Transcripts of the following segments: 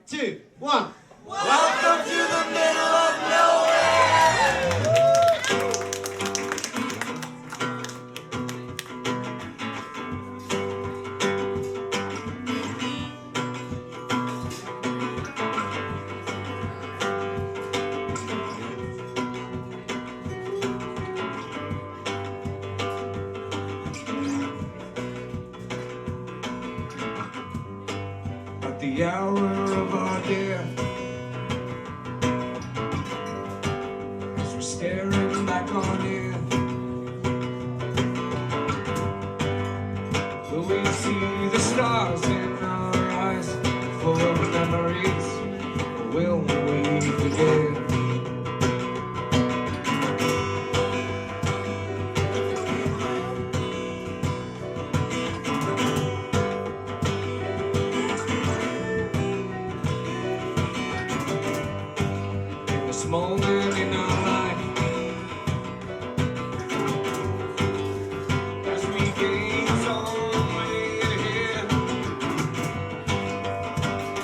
2, 1. Welcome to the middle of nowhere! At the hour of our death, as we're staring back on it, will we see the stars in our eyes, full of memories, or will we forget? This moment in our life, as we gaze on way ahead,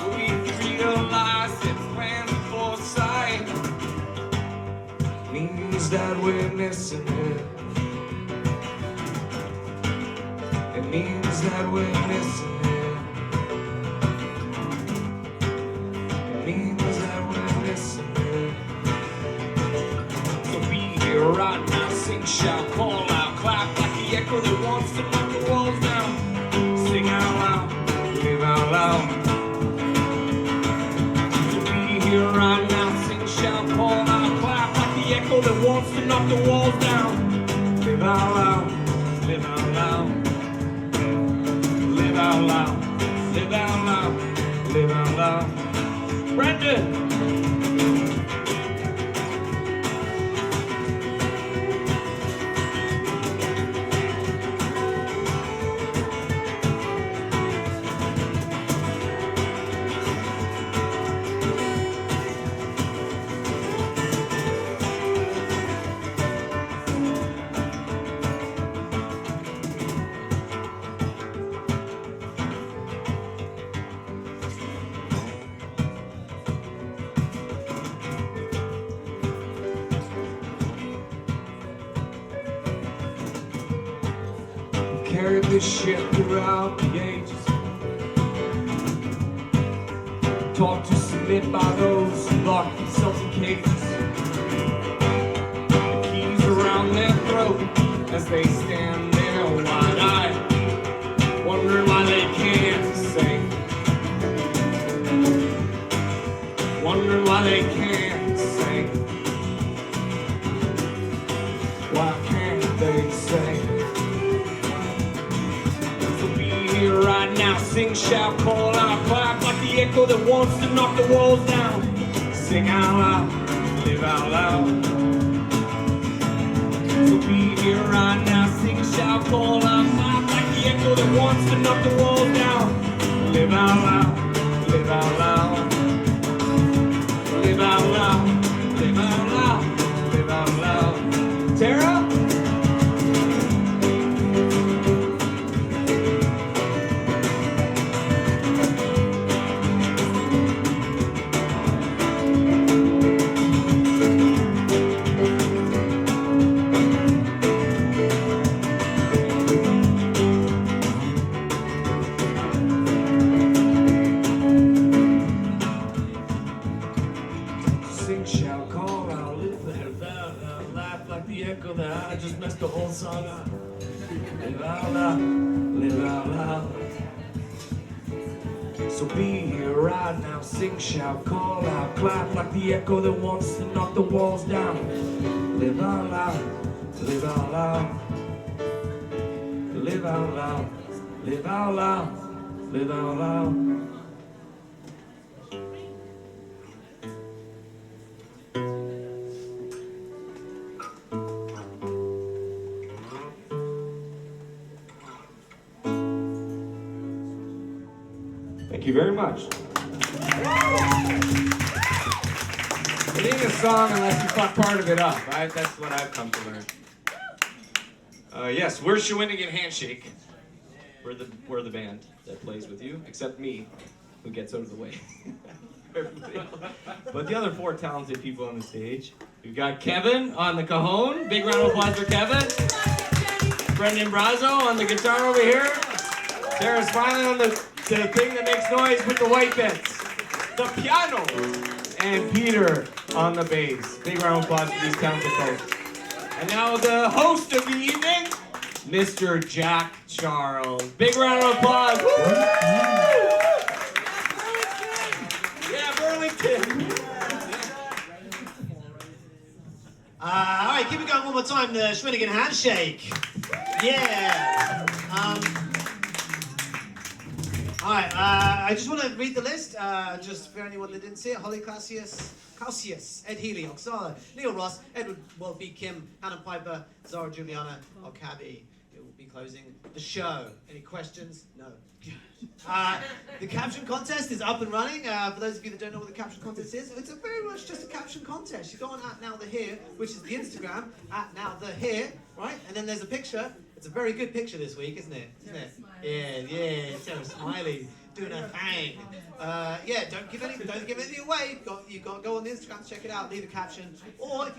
we realize that plan foresight means that we're missing it. It means that we're missing it. It means that we're missing it. Right now, sing, shout, call out, clap like the echo that wants to knock the walls down. Sing out loud, live out loud. To be here right now, sing, shout, call out, clap like the echo that wants to knock the walls down. Live out loud, live out loud. Live out loud, live out loud, live out loud. Brendan! Carried this ship throughout the ages, taught to submit by those who locked themselves in cages. The keys around their throat as they stand there wide-eyed, wondering why they can't sing, wondering why they can't sing. Why can't they sing? Right now, sing, shout, call out, clap like the echo that wants to knock the walls down. Sing out loud, live out loud. So be here right now, sing, shout, call out, clap like the echo that wants to knock the walls down. Live out loud, live out loud. Live out loud, live out loud, live out loud. Tara? Sing, shout, call out, live out loud, laugh like the echo that I just messed the whole song up. Live out loud, live out loud. So be here right now, sing, shout, call out, clap like the echo that wants to knock the walls down. Live out loud, live out loud. Live out loud, live out loud, live out loud. Thank you very much. It ain't a song unless you fuck part of it up. That's what I've come to learn. Yes, we're Shawinigan Handshake. We're the band that plays with you, except me, who gets out of the way. But the other 4 talented people on the stage, we've got Kevin on the cajon. Big round of applause for Kevin. Brendan Brazo on the guitar over here. Sarah Smiley on the thing that makes noise with the white bits. The piano. And Peter on the bass. Big round of applause for these talented folks. And now the host of the evening, Mr. Jack Charles. Big round of applause. Woo! Yeah, Burlington. All right, keep it going one more time. The Schwinnigan handshake. Yeah. All right, I just want to read the list, just for anyone that didn't see it. Holly Calcius, Ed Healy, Oksana, Neil Ross, Edward B. Kim, Hannah Piper, Zara Juliana, Okabi. It will be closing the show. Any questions? No. The caption contest is up and running. For those of you that don't know what the caption contest is, it's very much just a caption contest. You go on @NowTheHere, which is the Instagram, @NowTheHere, right? And then there's a picture. It's a very good picture this week, isn't it? Yeah, Sarah Smiley doing her thing. Yeah, don't give anything away. You got to go on the Instagram to check it out. Leave a caption, or if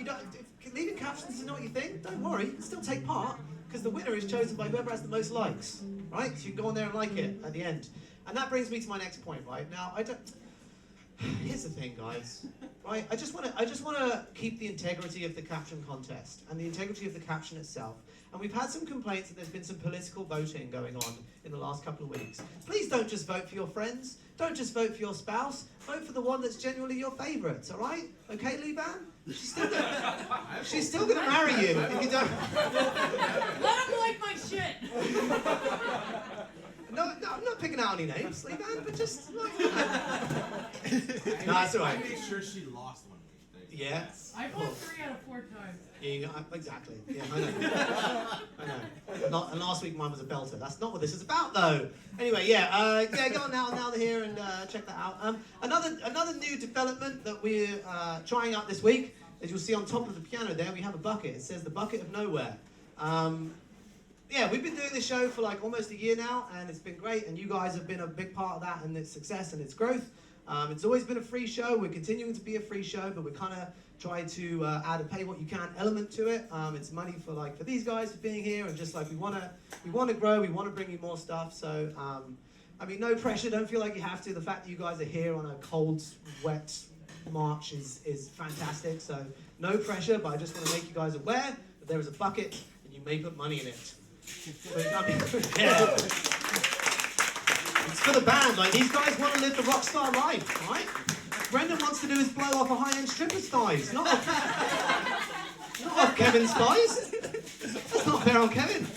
leaving captions is not your thing, don't worry. You can still take part because the winner is chosen by whoever has the most likes, right? So you can go on there and like it at the end. And that brings me to my next point, right? Now here's the thing, guys. Right? I just want to keep the integrity of the caption contest and the integrity of the caption itself. And we've had some complaints that there's been some political voting going on in the last couple of weeks. Please don't just vote for your friends. Don't just vote for your spouse. Vote for the one that's genuinely your favourite, all right? Okay, Lee Van? She's still gonna marry you if you don't. Let him like my shit. No, I'm not picking out any names, Lee Van, but just like. No, that's all right. I made sure she lost one week. Yeah. I've won 3 out of 4 times. Yeah, exactly. Yeah, I know. And last week mine was a belter. That's not what this is about, though. Anyway, yeah, go on now they're here and check that out. Another new development that we're trying out this week, as you'll see on top of the piano there, we have a bucket. It says the bucket of nowhere. Yeah, we've been doing this show for like almost a year now, and it's been great. And you guys have been a big part of that and its success and its growth. It's always been a free show. We're continuing to be a free show, but we're kind of trying to add a pay what you can element to it. It's money for these guys for being here, and just like we want to grow, we want to bring you more stuff. So I mean, no pressure. Don't feel like you have to. The fact that you guys are here on a cold, wet March is fantastic. So no pressure, but I just want to make you guys aware that there is a bucket and you may put money in it. So, I mean, yeah. It's for the band. Like, these guys want to live the rock star life, right? Brendan wants to do his blow off a high-end stripper's thighs, not off Kevin's thighs. That's not fair on Kevin.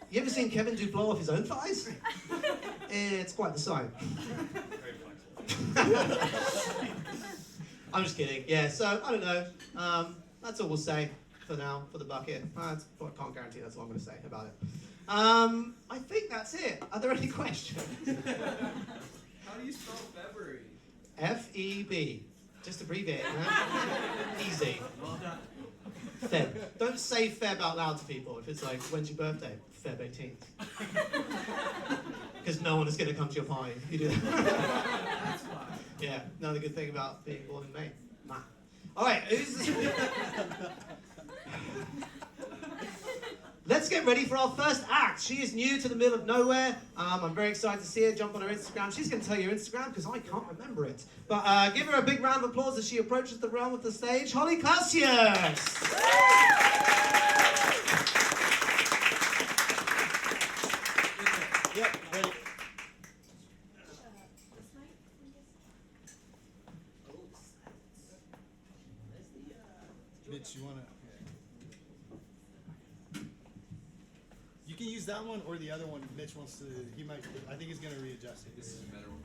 You ever seen Kevin do blow off his own thighs? It's quite the sight. I'm just kidding. Yeah, so I don't know. That's all we'll say for now for the bucket. I can't guarantee that's all I'm going to say about it. I think that's it. Are there any questions? How do you spell February? F-E-B. Just abbreviate it, man. Easy. Well done. Feb. Don't say Feb out loud to people if it's like, when's your birthday? Feb 18th. Because no one is going to come to your party if you do that. That's why. Yeah, another good thing about being born in May. Nah. All right, let's get ready for our first act. She is new to the middle of nowhere. I'm very excited to see her. Jump on her Instagram. She's going to tell you her Instagram because I can't remember it. But give her a big round of applause as she approaches the realm of the stage. Holly Clausius! Yep, ready. Mitch, you wanna? You can use that one or the other one. Mitch wants to. He might. I think he's gonna readjust it. This is a better one.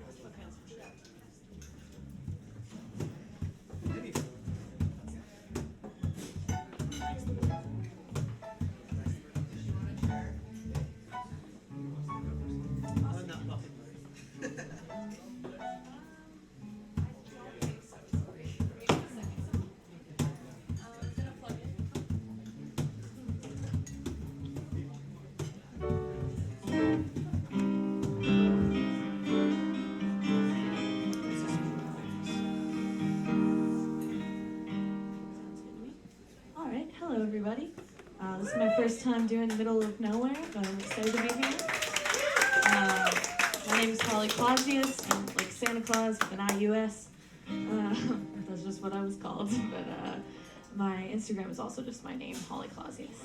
This is my first time doing Middle of Nowhere, but I'm excited to be here. My name is Holly Clausius. I'm like Santa Claus with an IUS. That's just what I was called. But my Instagram is also just my name, Holly Clausius.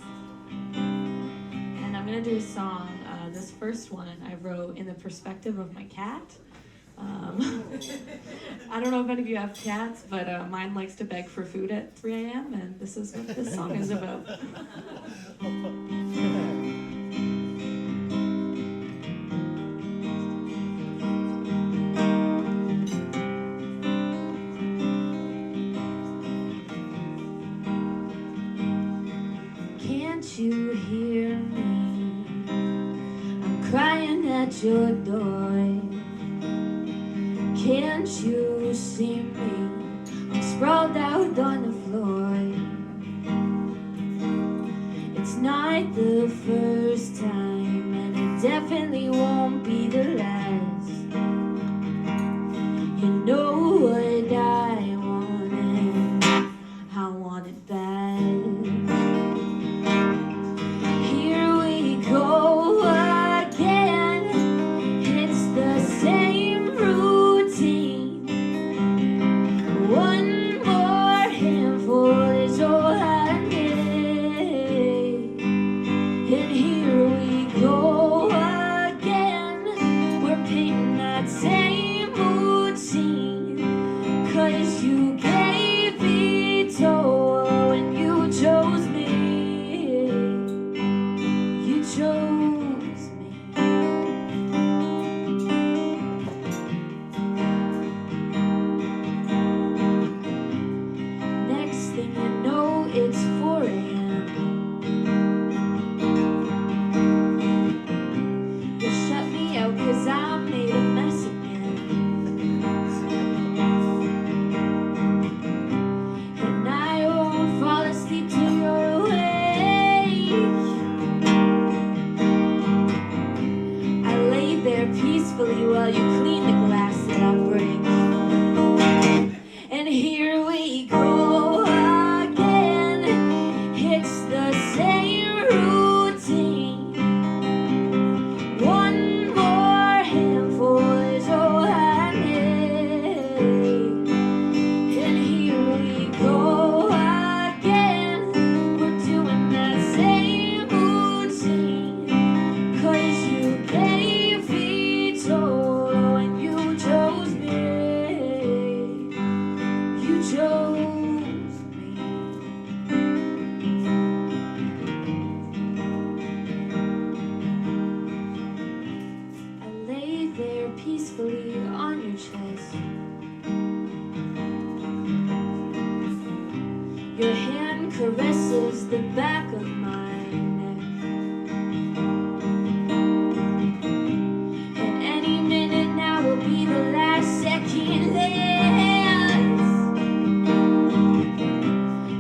And I'm gonna do a song. This first one I wrote in the perspective of my cat. I don't know if any of you have cats, but mine likes to beg for food at 3 a.m. and this is what this song is about. Can't you hear me? I'm crying at your door. Can't you see me? I'm sprawled out on the floor. It's not the first time, and it definitely won't be the last. You know what I want it bad. Here we go again. It's the same routine. One more handful is all I need. And here we go again. We're painting that same routine. 'Cause you gave veto when you chose me. You chose me. Next thing you know, it's 4 a.m. You shut me out 'cause I made a mess again. And I won't fall asleep till you're awake. I lay there peacefully while you clean the glass that I break. And here we go again. It's the same routine. One more handful is all I need. And here we go again. We're doing that same routine. 'Cause you gave veto when you chose me. You chose me. I lay there peacefully on your chest. Your hand caresses the back of my neck. And any minute now will be the last second left.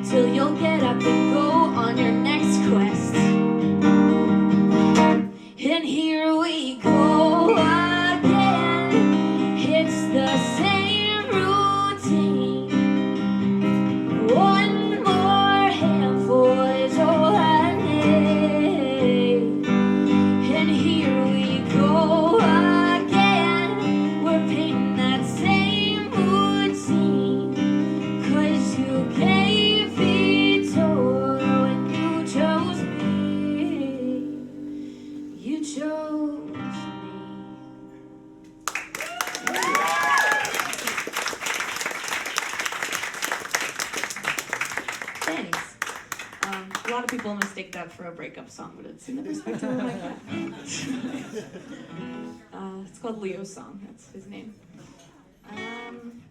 Till you'll get up and go on your next quest. And here we go again. It's the same routine. One more handful is all I need. And here we go again. We're painting that same routine. 'Cause you gave veto when you chose me. You chose me. Thanks. A lot of people mistake that for a breakup song, but it's in the perspective of my cat. It's called Leo's song. That's his name. I'm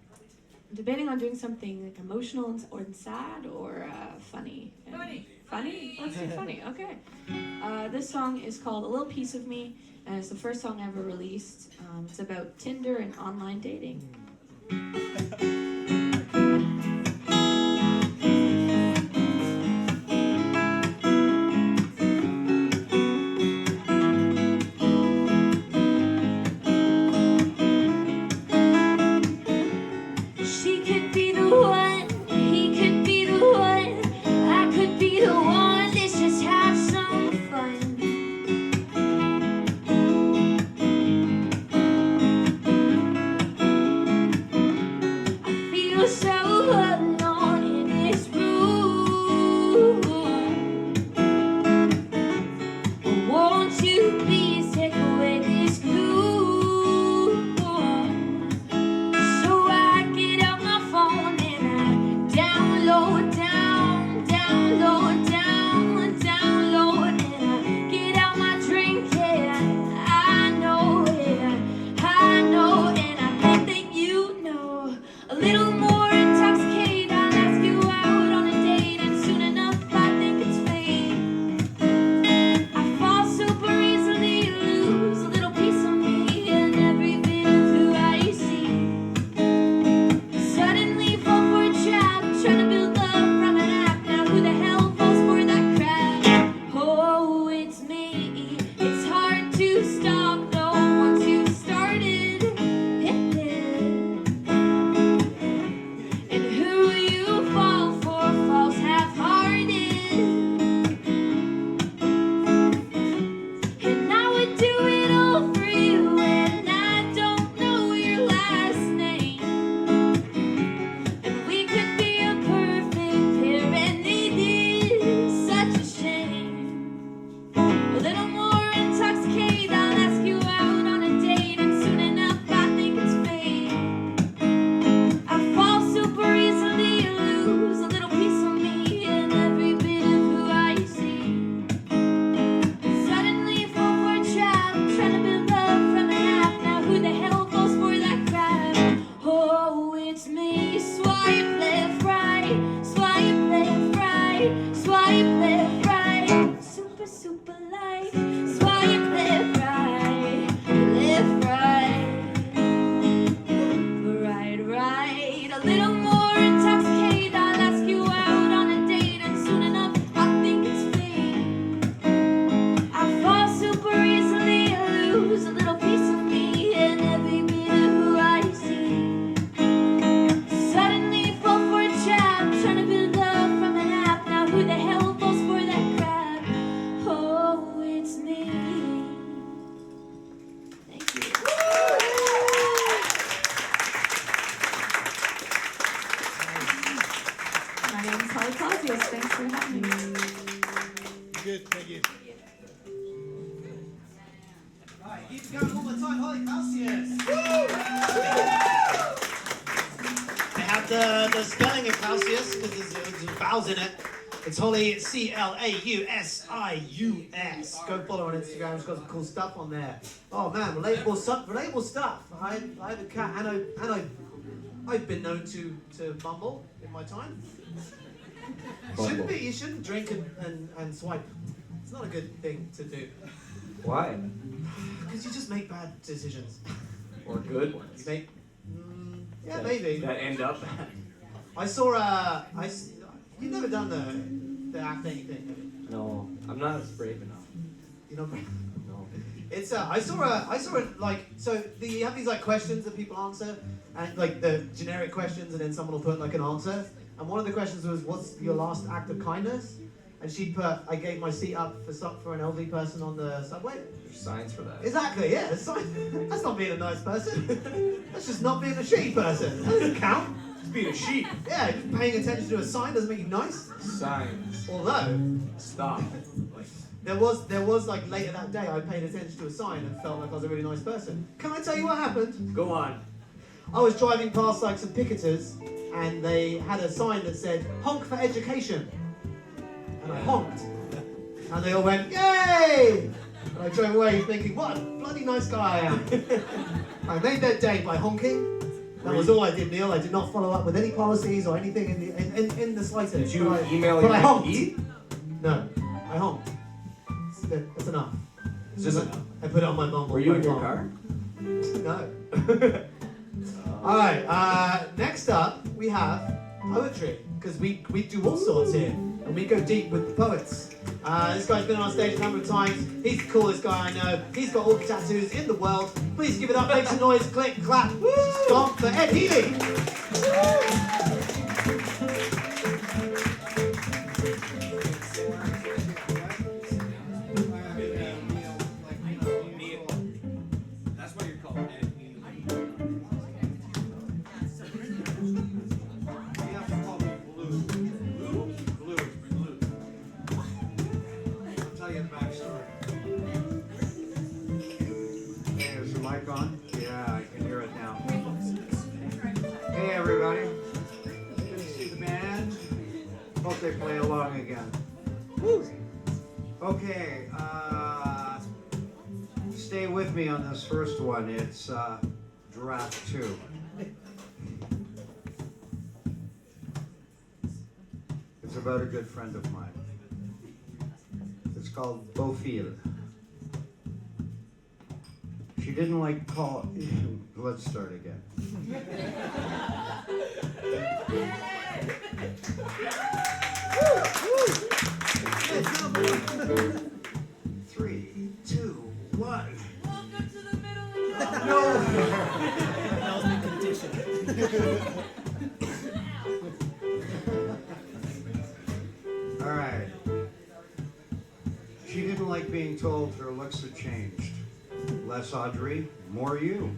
debating on doing something like emotional or sad or funny. Funny. Funny? Let's do funny. Okay. This song is called A Little Piece of Me, and it's the first song I ever released. It's about Tinder and online dating. She could be the one, he could be the one, I could be the one. This just happened. little more intoxicated, I'll ask you out on a date, and soon enough I think it's fate. I fall super easily, lose a little piece of me and every bit of who I see. Suddenly fall for a trap, trying to build love from an app. Now who the hell falls for that crap? Oh, it's me. It's hard to stop though once you've started. And who you fall for falls half-hearted. And I would do it all for you, and I don't know your last name. And we could be a perfect pair, and it is such a shame. A little more intoxicated, I'll ask you out on a date, and soon enough I think it's fate. I fall super easily, lose a little piece of me and every bit of who I see. Suddenly fall for a trap, trying to build love from an app. Now who the hell falls for that crap? Oh, it's me. Swipe left, right, swipe left, right, swipe left, right. Super, super light. Swipe left, right, left, right. Right, right. A little more intoxicated, I'll ask you out on a date, and soon enough I think it's fate. I fall super easily, lose a little piece of me and every bit of who I see. Suddenly fall for a trap, trying to build love from an app. Now who the hell falls for that crap? Oh, it's me. Thank you. My name is Holly Clausius. Thanks for having me. Good, thank you. Right, keep it going one more time, Holly Clausius. I have the spelling of Clausius because there's vowels in it. It's Holly, Clausius. Go follow her on Instagram. She's got some cool stuff on there. Oh man, relatable stuff. I have a cat, and I've been known to mumble in my time. Shouldn't be. You shouldn't drink and swipe. It's not a good thing to do. Why? Because you just make bad decisions. Or good You ones. make, yeah, maybe. That end up bad. I saw you've never done the acting thing, have you? No, I'm not as brave enough. You know, No. it's I saw it like, so you have these like questions that people answer, and like the generic questions, and then someone will put like an answer. And one of the questions was, "What's your last act of kindness?" And she put, "I gave my seat up for an elderly person on the subway." There's signs for that. Exactly, yeah. That's not being a nice person. That's just not being a shitty person. That doesn't count. Just being a sheep. Yeah, just paying attention to a sign doesn't make you nice. Signs. Although Stop. Like, there was like later that day, I paid attention to a sign and felt like I was a really nice person. Can I tell you what happened? go on. I was driving past like some picketers, and they had a sign that said "Honk for education," and I honked, and they all went "Yay!" And I drove away thinking, "What a bloody nice guy I am." I made their day by honking. That was all I did, Neil. I did not follow up with any policies or anything in the slightest. Did you But email but your I honked. MP? No, I honked. That's enough. It's just enough. I put it on my Bumble. Were you in your phone. car? No. All right. Next up, we have poetry, because we do all sorts here, and we go deep with the poets. This guy's been on stage a number of times. He's the coolest guy I know. He's got all the tattoos in the world. Please give it up, make some noise, click, clap, stomp for Ed Healy. That's why you're called Ed. You have to call me Blue. Blue. I'll tell you the backstory. Hey, is the mic on? Yeah, I can hear it now. Hey, everybody. Good to see the band. Hope they play along again. Okay, stay with me on this first one. It's draft 2. about a good friend of mine. It's called Beaufil. She didn't like call. Let's start again. 3, 2, 1. Welcome to the middle of the No. That was the condition. All right. She didn't like being told her looks had changed. Less Audrey, more you.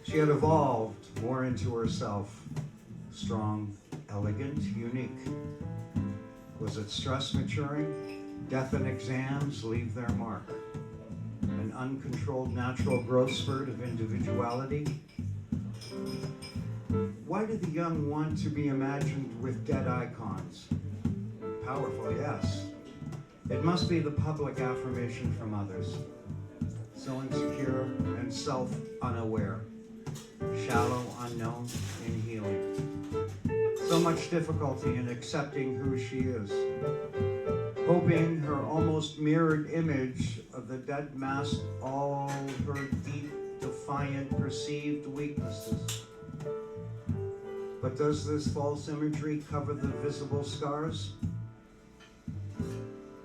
She had evolved more into herself. Strong, elegant, unique. Was it stress maturing? Death and exams leave their mark. An uncontrolled natural growth spurt of individuality? Why do the young want to be imagined with dead icons? Powerful, yes. It must be the public affirmation from others. So insecure and self-unaware. Shallow, unknown, in healing. So much difficulty in accepting who she is. Hoping her almost mirrored image of the dead masked all her deep, defiant, perceived weaknesses. But does this false imagery cover the visible scars?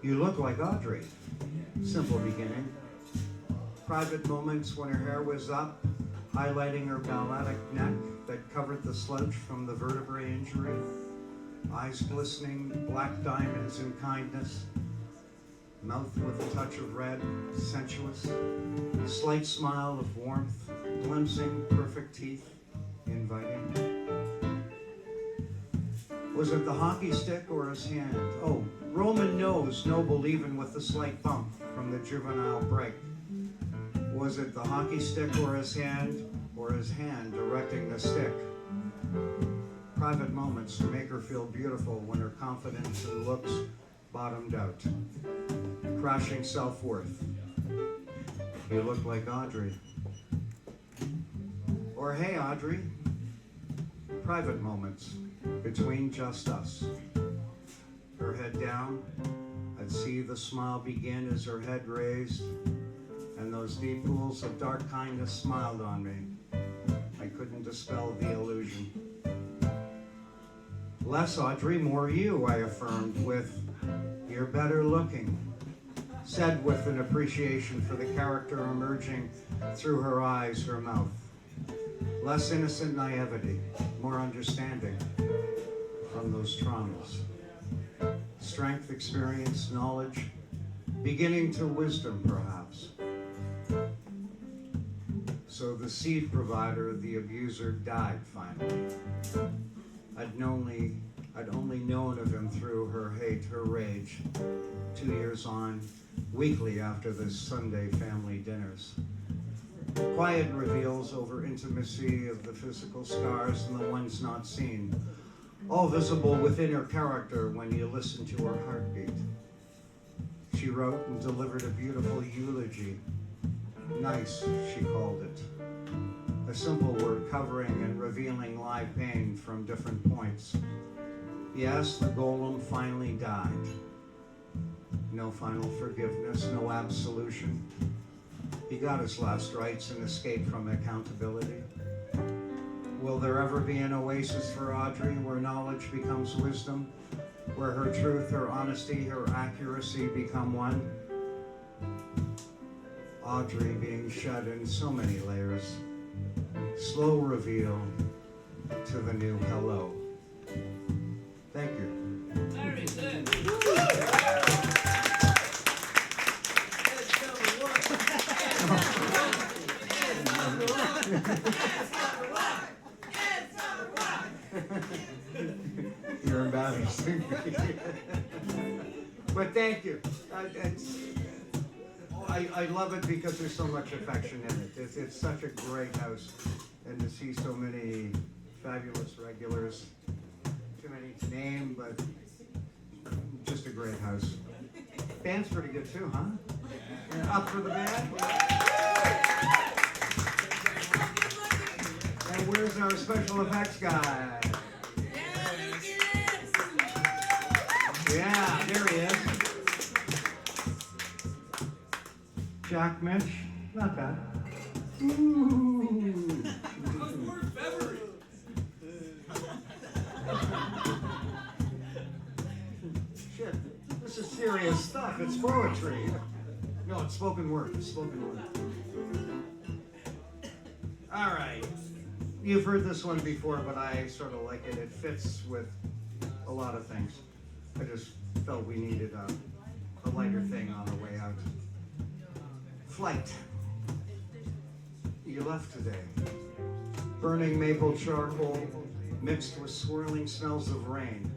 You look like Audrey. Simple beginning. Private moments when her hair was up, highlighting her balletic neck that covered the slouch from the vertebrae injury. Eyes glistening, black diamonds in kindness. Mouth with a touch of red, sensuous. Slight smile of warmth, glimpsing perfect teeth, inviting. Was it the hockey stick or his hand? Oh, Roman nose, noble even with the slight bump from the juvenile break. Was it the hockey stick or his hand directing the stick? Private moments to make her feel beautiful when her confidence and looks bottomed out. Crashing self-worth. You look like Audrey. Or hey Audrey. Private moments between just us. Her head down, I'd see the smile begin as her head raised, and those deep pools of dark kindness smiled on me. I couldn't dispel the illusion. Less Audrey, more you, I affirmed with, you're better looking. Said with an appreciation for the character emerging through her eyes, her mouth. Less innocent naivety, more understanding from those traumas. Strength, experience, knowledge, beginning to wisdom perhaps. So the seed provider, the abuser, died finally. I'd only known of him through her hate, her rage. 2 years on, weekly after the Sunday family dinners. Quiet reveals over intimacy of the physical scars and the ones not seen. All visible within her character when you listen to her heartbeat. She wrote and delivered a beautiful eulogy. Nice, she called it. A simple word covering and revealing live pain from different points. Yes, the golem finally died. No final forgiveness, no absolution. He got his last rites and escaped from accountability. Will there ever be an oasis for Audrey where knowledge becomes wisdom? Where her truth, her honesty, her accuracy become one? Audrey being shed in so many layers. Slow reveal to the new hello. Thank you. Very good. You're embarrassing. But thank you. I love it because there's so much affection in it. It's such a great house. And to see so many fabulous regulars. Too many to name, but just a great house. Band's pretty good too, huh? Yeah, up for the band? And where's our special effects guy? Jack Mitch. Not bad. Shit, this is serious stuff. It's poetry. No, it's spoken word. It's spoken word. All right. You've heard this one before, but I sort of like it. It fits with a lot of things. I just felt we needed a lighter thing on the way out. Flight. You left today. Burning maple charcoal mixed with swirling smells of rain.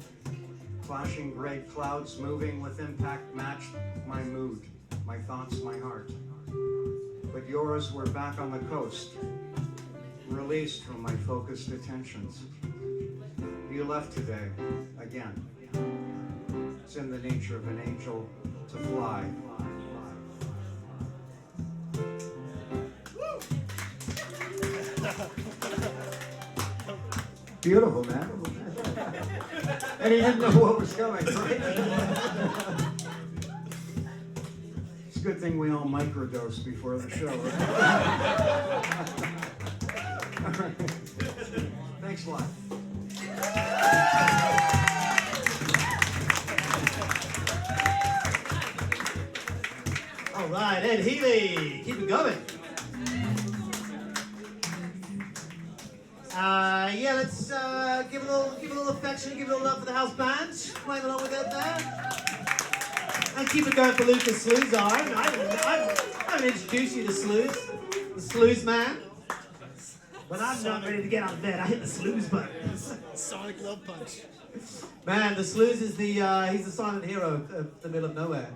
Flashing gray clouds moving with impact matched my mood, my thoughts, my heart. But yours were back on the coast, released from my focused attentions. You left today, again. It's in the nature of an angel to fly. Beautiful, man. And he didn't know what was coming, right? It's a good thing we all microdose before the show, right? All right. Thanks a lot. All right, Ed Healy, keep it going. Yeah, let's give a little affection, give a little love for the house band, playing along with it there, and keep it going for Lucas Sluzar. I haven't introduced you to Sluz, the Sluz man. When I'm not ready to get out of bed, I hit the snooze button. Sonic Love Punch. Man, the Sluz is he's the silent hero of the middle of nowhere.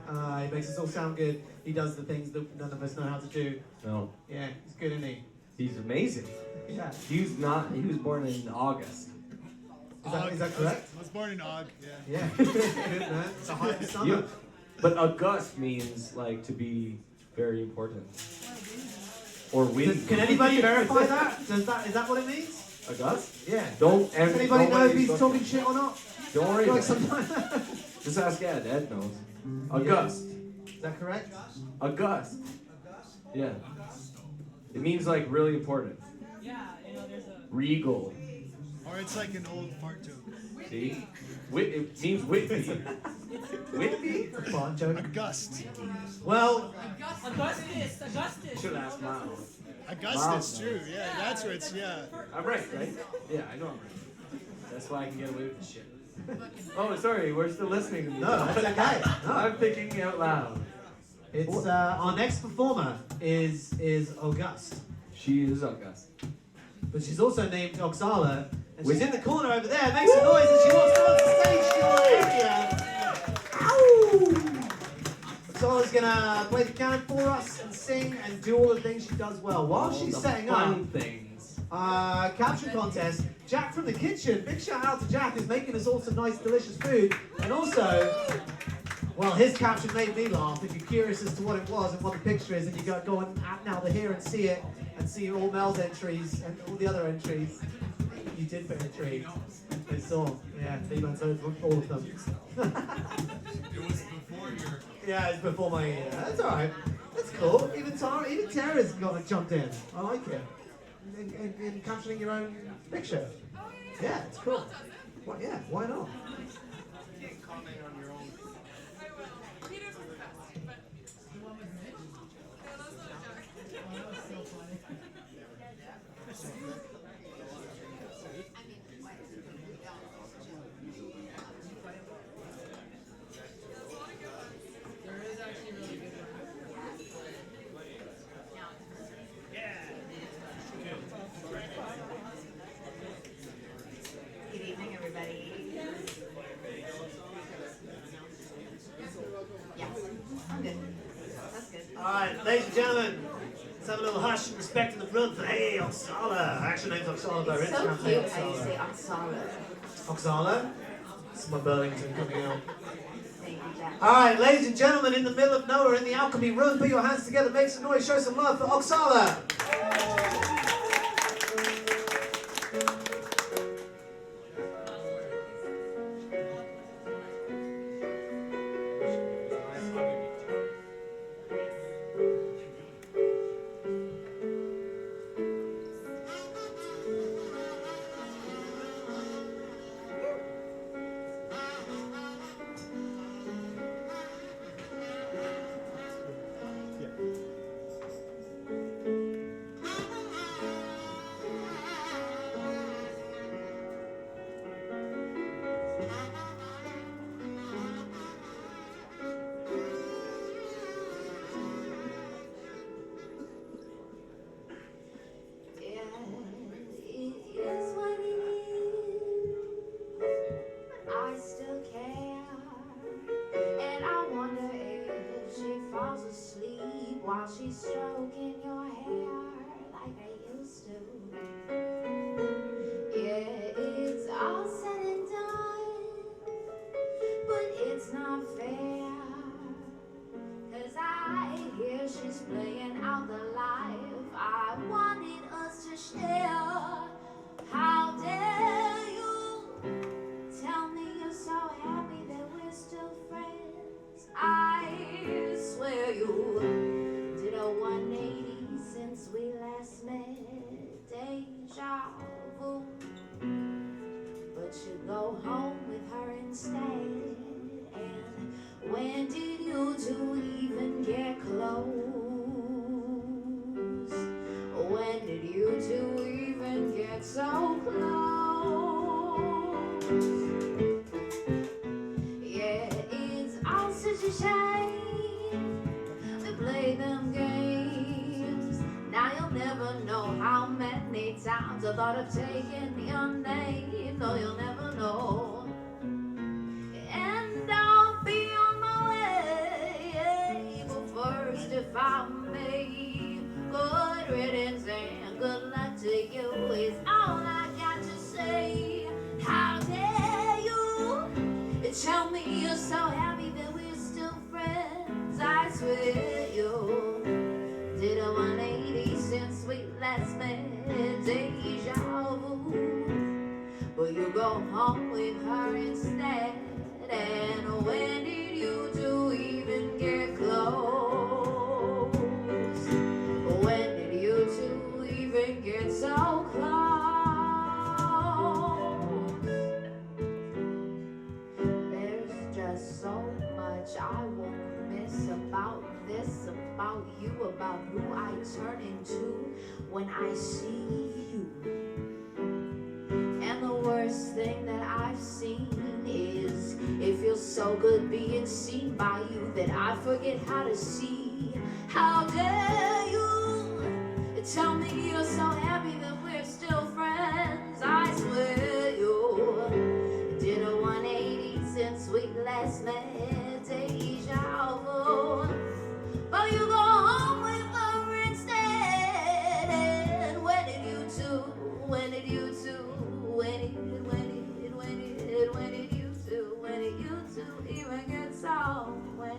He makes us all sound good. He does the things that none of us know how to do. No, Yeah, he's good, isn't he? he's amazing. Yeah. He was born in August. Is that correct? I was born in Aug, yeah. Yeah. Good, man. It's a hot summer. You- but August means like to be very important. Or windy. Can anybody verify that? Is that what it means? August? Yeah. Don't Does anybody know if he's don't- talking shit or not? Don't worry Like about it. sometimes. Just ask Ed. Ed knows. August. Is that correct? August. Yeah. It means like really important. Yeah, there's a. Regal. Or it's like an old fart joke. See? It means Whitby. Whitby? Come on, joke. August. Well, Augustus. Should ask Miles. Augustus, true. Yeah, that's where it's, yeah. I'm right? Yeah, I know I'm right. That's why I can get away with this shit. Oh, sorry, we're still listening to me. no, that's okay. No. I'm thinking out loud. It's our next performer is August, She is August. but she's also named Oksala, and she's in the corner over there. Makes a noise as she walks towards the stage area. Ow! Oksala's gonna play the piano for us and sing and do all the things she does well while she's the setting up. fun things. Caption contest. Jack from the kitchen. Big shout out to Jack who's making us all some nice, delicious food. And also, well, his caption made me laugh. If you're curious as to what it was and what the picture is, and you go on app now to hear and see it, and see all Mel's entries and all the other entries. You did put entries. I saw. Yeah, T-Mo's all of them. It was before your. Yeah, it's before my ear. That's alright. That's cool. Even Tara's jumped in. I like it. In captioning your own picture. Yeah, it's cool. Well, yeah, why not? You can't comment on your own. Good evening, everybody. Yes, I'm good. That's good. Alright, ladies and gentlemen, let's have a little hush and respect in the front for Hey Oksala. Her actual name's Oksala, but her It's so Instagram's Hey cute how you Oksala. say Oksala. Oksala? It's my Burlington coming out. Thank you, Jack. Alright, ladies and gentlemen, in the middle of nowhere in the alchemy room, put your hands together, make some noise, show some love for Oksala. Yeah, it is what it is. I still care, and I wonder if she falls asleep while she's stroking your hair like I used to. Yeah, it's all said and done, but it's not fair. 'Cause I hear she's playing out the life I wanted us to share. How dare you tell me you're so happy that we're still friends? I swear you did a 180 since we last met. Deja vu. But you go home with her instead. And when did you two even get close? When did you two even get so close? Yeah, it's all such a shame. We play them games. Now you'll never know how many times I thought of taking your name. No, you'll never know. And I'll be on my way. But first, if I may, good riddance and good luck to you is all I got to say. How dare you tell me you're so happy that we're still friends? I swear you did a 180 since we last met. Deja vu. But you go home with her instead. And when did you two even get close? When did you two even get so close? There's just so much I won't miss about this, about you, about who I turn into when I see you. And the worst thing that I've seen is it feels so good being seen by you that I forget how to see. How dare you tell me you're so happy that we're still friends? I swear you did a 180 since we last met. Deja vu. But you go home with her instead. And when did you two? When did you two? When did you two even get so? When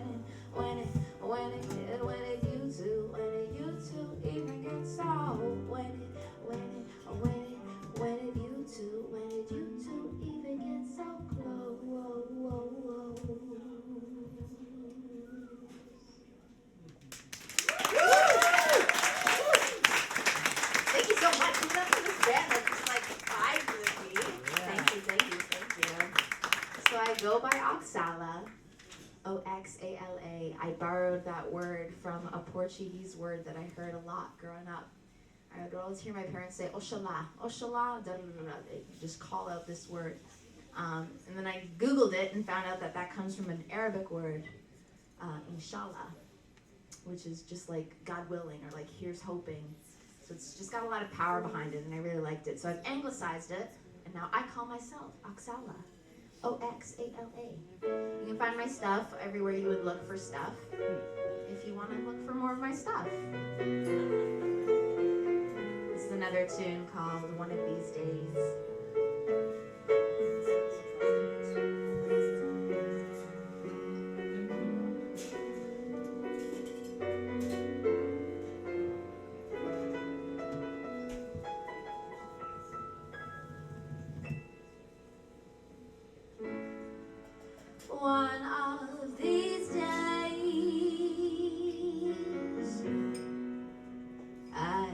did you two even get so? When did you two even get so close? Thank you so much. Who's up for this band that just like vibes with me? Thank you. So I go by Oxala, Oxala. I borrowed that word from a Portuguese word that I heard a lot growing up. I would always hear my parents say, Oxalá, Oxalá, da da da da. They just call out this word. And then I Googled it and found out that that comes from an Arabic word, inshallah, which is just like God willing or like here's hoping. So it's just got a lot of power behind it, and I really liked it. So I've anglicized it, and now I call myself Oxala. Oxala. You can find my stuff everywhere you would look for stuff. If you want to look for more of my stuff. This is another tune called One of These Days. One of these days, I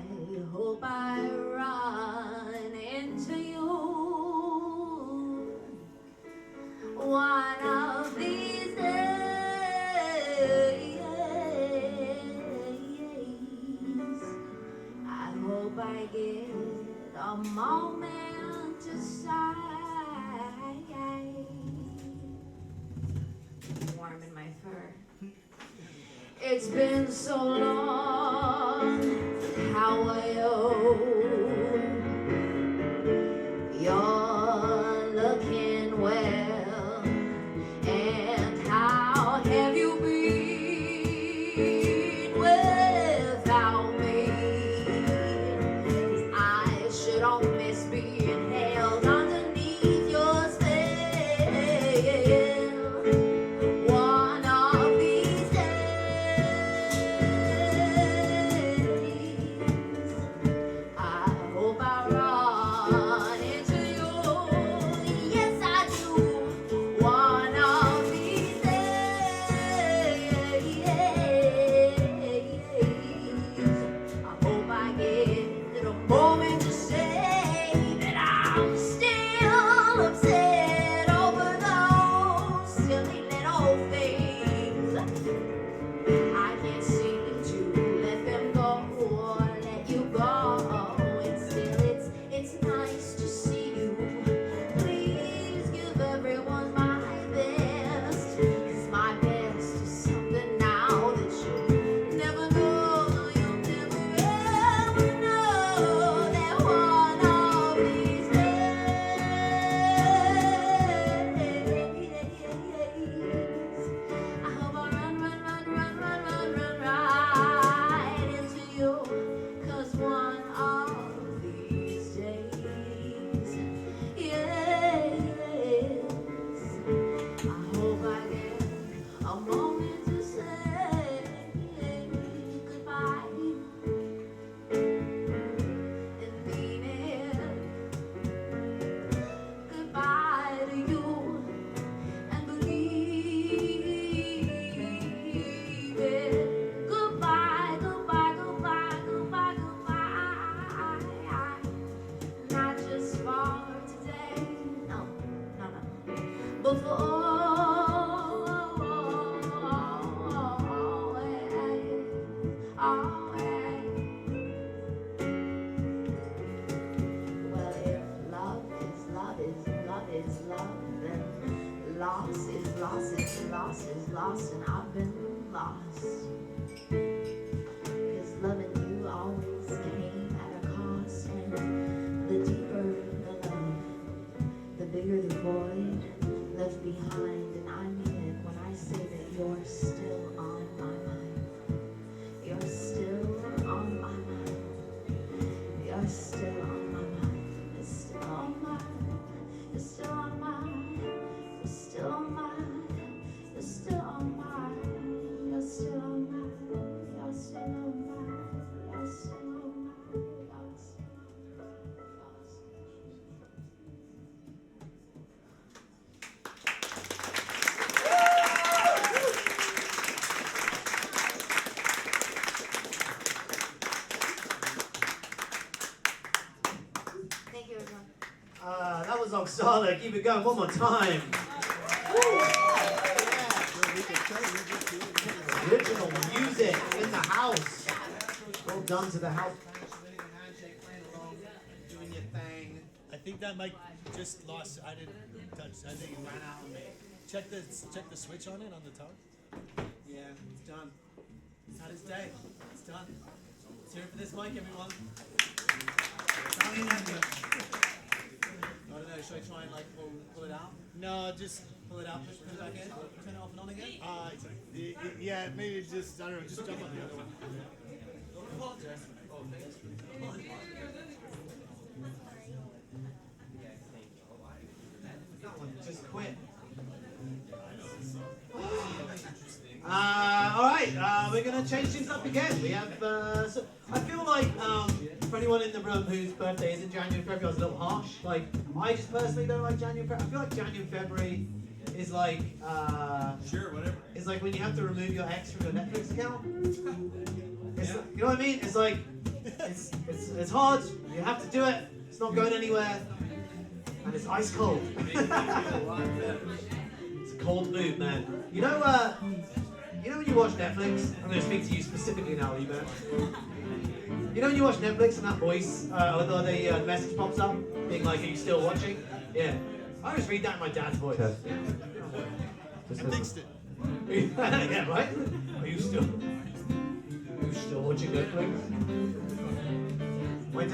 hope I run into you. One of these days, I hope I get a moment to sigh. Warm in my fur. It's been so long. How I owe. You're looking well. And how have you been without me? 'Cause I should all miss being held underneath your spell. One of these days, I hope I run into you. Yes, I do. One of these days, I hope I get a moment to say that I'm still upset over those silly little things. I can't seem to let them go or let you go. And still it's nice to see you. Please give everyone my best. 'Cause my best is something now that you'll never know. You'll never ever know that one of these days I hope I run right into you. 'Cause one of these days, yes, I hope I get a moment to say goodbye and mean it. Goodbye to you. And believe it. Goodbye, goodbye, goodbye, goodbye, goodbye. Not just for today, no, but for always. Well, if love is love is love is love, then loss is loss is loss is loss, and I've been lost. 'Cause loving you always came at a cost, and the deeper the love, the bigger the void left behind. And I mean it when I say that you're still on my mind. You're still on my mind. You're still on my mind. You're still on my. You're still on my. You're still on my. You're still on my. You're still on my. You're still on my. You're still on my. You're still Thank you, everyone. That was Oksana. Keep it going one more time. Original music in the house. Well done to the house. Handshake, playing along, doing your thing. I think that mic just lost. I didn't touch. I think it Ran out on me. check the switch on it on the top. Yeah, it's done. It's had its day. It's done. Let's hear it for this mic, everyone. Sound in that good. I don't know, should I try and like pull it out? No, just Pull it out, push it back in, turn it off and on again? yeah, maybe just I don't know, just jump on the other one. That one just quit. Alright, we're going to change things up again. We have, so I feel like for anyone in the room whose birthday is in January and February, I was a little harsh. Like, I just personally don't like January and February. I feel like January and February is like, Sure, whatever. it's like when you have to remove your ex from your Netflix account. It's, you know what I mean? It's like, it's hard, you have to do it, it's not going anywhere, and it's ice cold. It's a cold mood, man. You know when you watch Netflix, I'm going to speak to you specifically now, Lee, man. You know when you watch Netflix and that voice, or the message pops up, being like, are you still watching? Yeah. I just read that in my dad's voice. Testing. Just I fixed it. Yeah, right? Are you still watching Netflix? My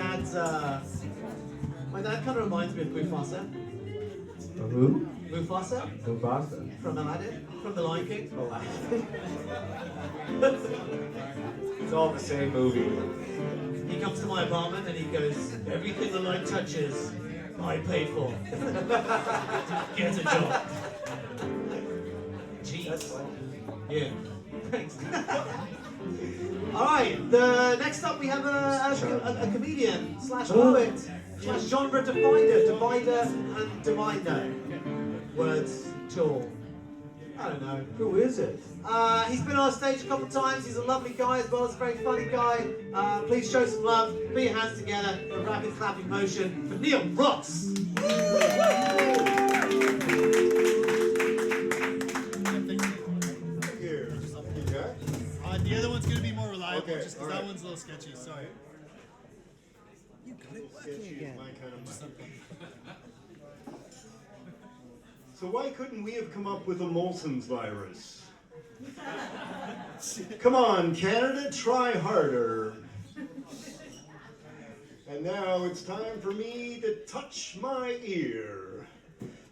dad kind of reminds me of Mufasa. Who? Mufasa Mufasa. from Aladdin, from The Lion King. It's all the same movie. He comes to my apartment and he goes, everything the light touches, I paid for. Get a job. Jeez. Yeah. Thanks. Alright, next up we have a comedian slash poet slash genre divider and diviner. Words tool. I don't know. Who is it? He's been on stage a couple of times. He's a lovely guy as well as a very funny guy. Please show some love. Put your hands together for a rapid clapping motion for Neil Ross. Here. You got? The other one's gonna be more reliable, Okay, just because alright. that one's a little sketchy. Sorry. Sketchy is my kind of mind. So why couldn't we have come up with a Molson's virus? Come on, Canada, try harder. And now it's time for me to touch my ear.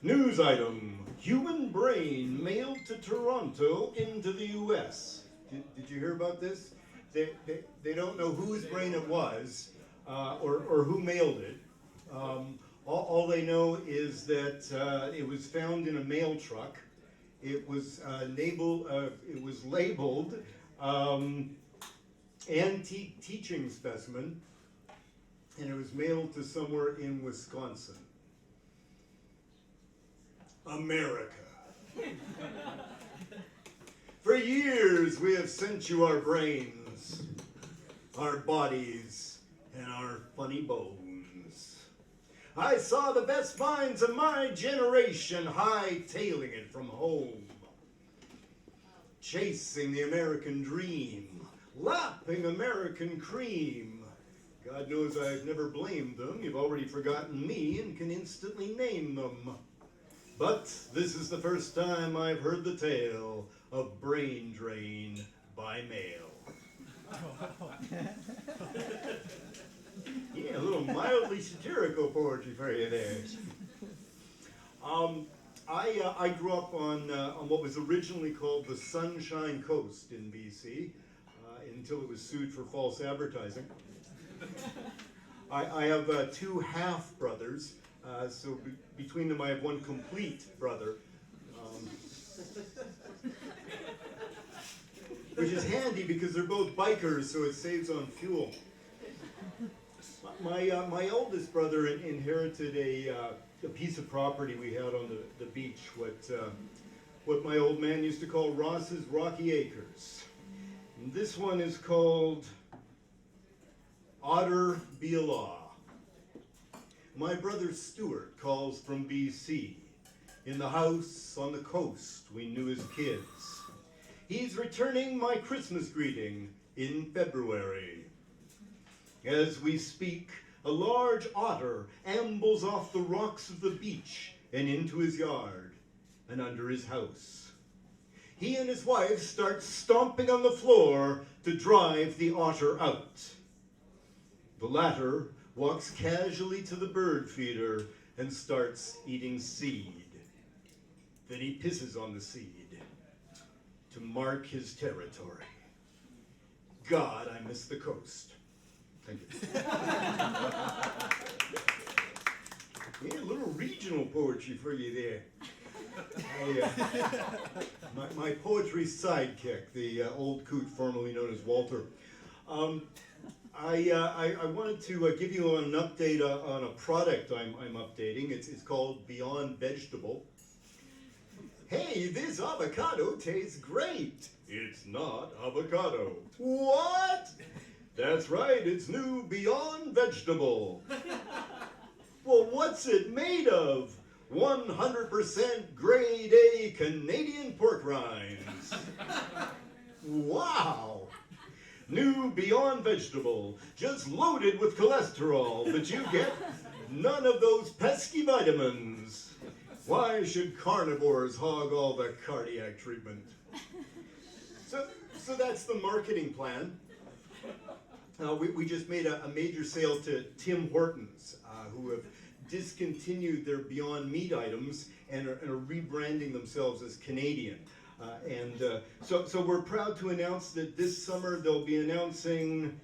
News item: human brain mailed to Toronto into the U.S. Did you hear about this? They don't know whose brain it was or who mailed it. All they know is that it was found in a mail truck. It was labeled antique teaching specimen, and it was mailed to somewhere in Wisconsin. America. For years we have sent you our brains, our bodies, and our funny bones. I saw the best minds of my generation hightailing it from home, chasing the American dream, lapping American cream. God knows I've never blamed them. You've already forgotten me and can instantly name them. But this is the first time I've heard the tale of brain drain by mail. Yeah, a little mildly satirical poetry for you there. I grew up on what was originally called the Sunshine Coast in BC until it was sued for false advertising. I have two half brothers, so between them I have one complete brother. Which is handy because they're both bikers, so it saves on fuel. My oldest brother inherited a piece of property we had on the beach, what my old man used to call Ross's Rocky Acres. And this one is called Otter Be a Law. My brother Stuart calls from BC. In the house on the coast we knew as kids. He's returning my Christmas greeting in February. As we speak, a large otter ambles off the rocks of the beach and into his yard and under his house. He and his wife start stomping on the floor to drive the otter out. The latter walks casually to the bird feeder and starts eating seed. Then he pisses on the seed to mark his territory. God, I miss the coast. Thank you. Yeah, a little regional poetry for you there. My poetry sidekick, the old coot formerly known as Walter. I wanted to give you an update on a product I'm updating. It's called Beyond Vegetable. Hey, this avocado tastes great. It's not avocado. What? That's right, it's new Beyond Vegetable. Well, what's it made of? 100% grade A Canadian pork rinds. Wow. New Beyond Vegetable, just loaded with cholesterol, but you get none of those pesky vitamins. Why should carnivores hog all the cardiac treatment? So that's the marketing plan. We just made a major sale to Tim Hortons, who have discontinued their Beyond Meat items and are rebranding themselves as Canadian. So we're proud to announce that this summer they'll be announcing,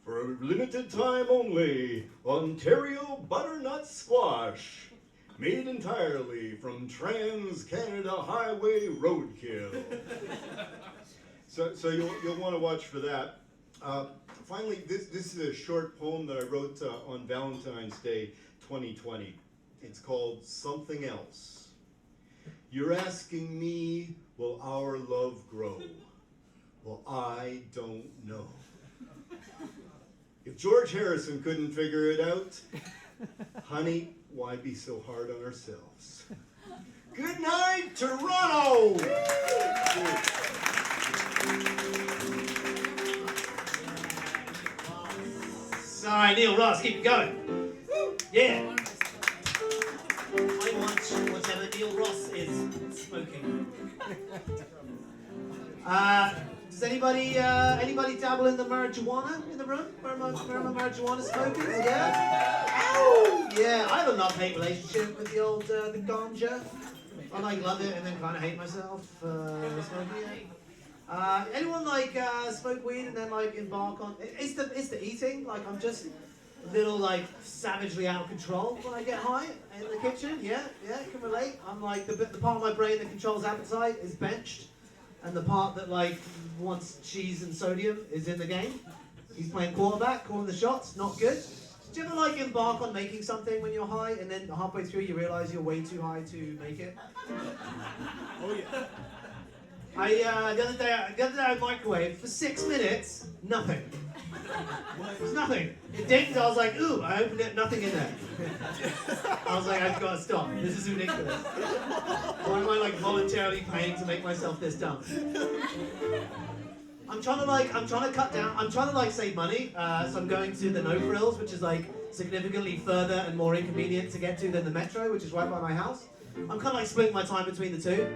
for a limited time only, Ontario Butternut Squash, made entirely from Trans-Canada Highway roadkill. So you'll want to watch for that. Finally, this is a short poem that I wrote on Valentine's Day 2020. It's called Something Else. You're asking me, will our love grow? Well, I don't know. If George Harrison couldn't figure it out, honey, why be so hard on ourselves? Good night, Toronto! Sorry, Neil Ross, keep it going. Yeah. I watch whatever Neil Ross is smoking. Does anybody dabble in the marijuana in the room? Where are my marijuana smokers? Yeah. Ow! Yeah, I have a love-hate relationship with the old the ganja. I like love it and then kind of hate myself smoking it. Anyone like smoke weed and then like embark on? It's the eating. Like I'm just a little like savagely out of control when I get high in the kitchen. Yeah, can relate. I'm like the part of my brain that controls appetite is benched, and the part that like wants cheese and sodium is in the game. He's playing quarterback, calling the shots. Not good. Do you ever like embark on making something when you're high and then halfway through you realize you're way too high to make it? Oh yeah. The other day I microwaved for 6 minutes, nothing. It was nothing. It dinged, I was like, ooh, I opened it, nothing in there. I was like, I've got to stop. This is ridiculous. Why am I like voluntarily paying to make myself this dumb? I'm trying to cut down, I'm trying to like save money, so I'm going to the No Frills, which is like significantly further and more inconvenient to get to than the Metro, which is right by my house. I'm kind of like splitting my time between the two.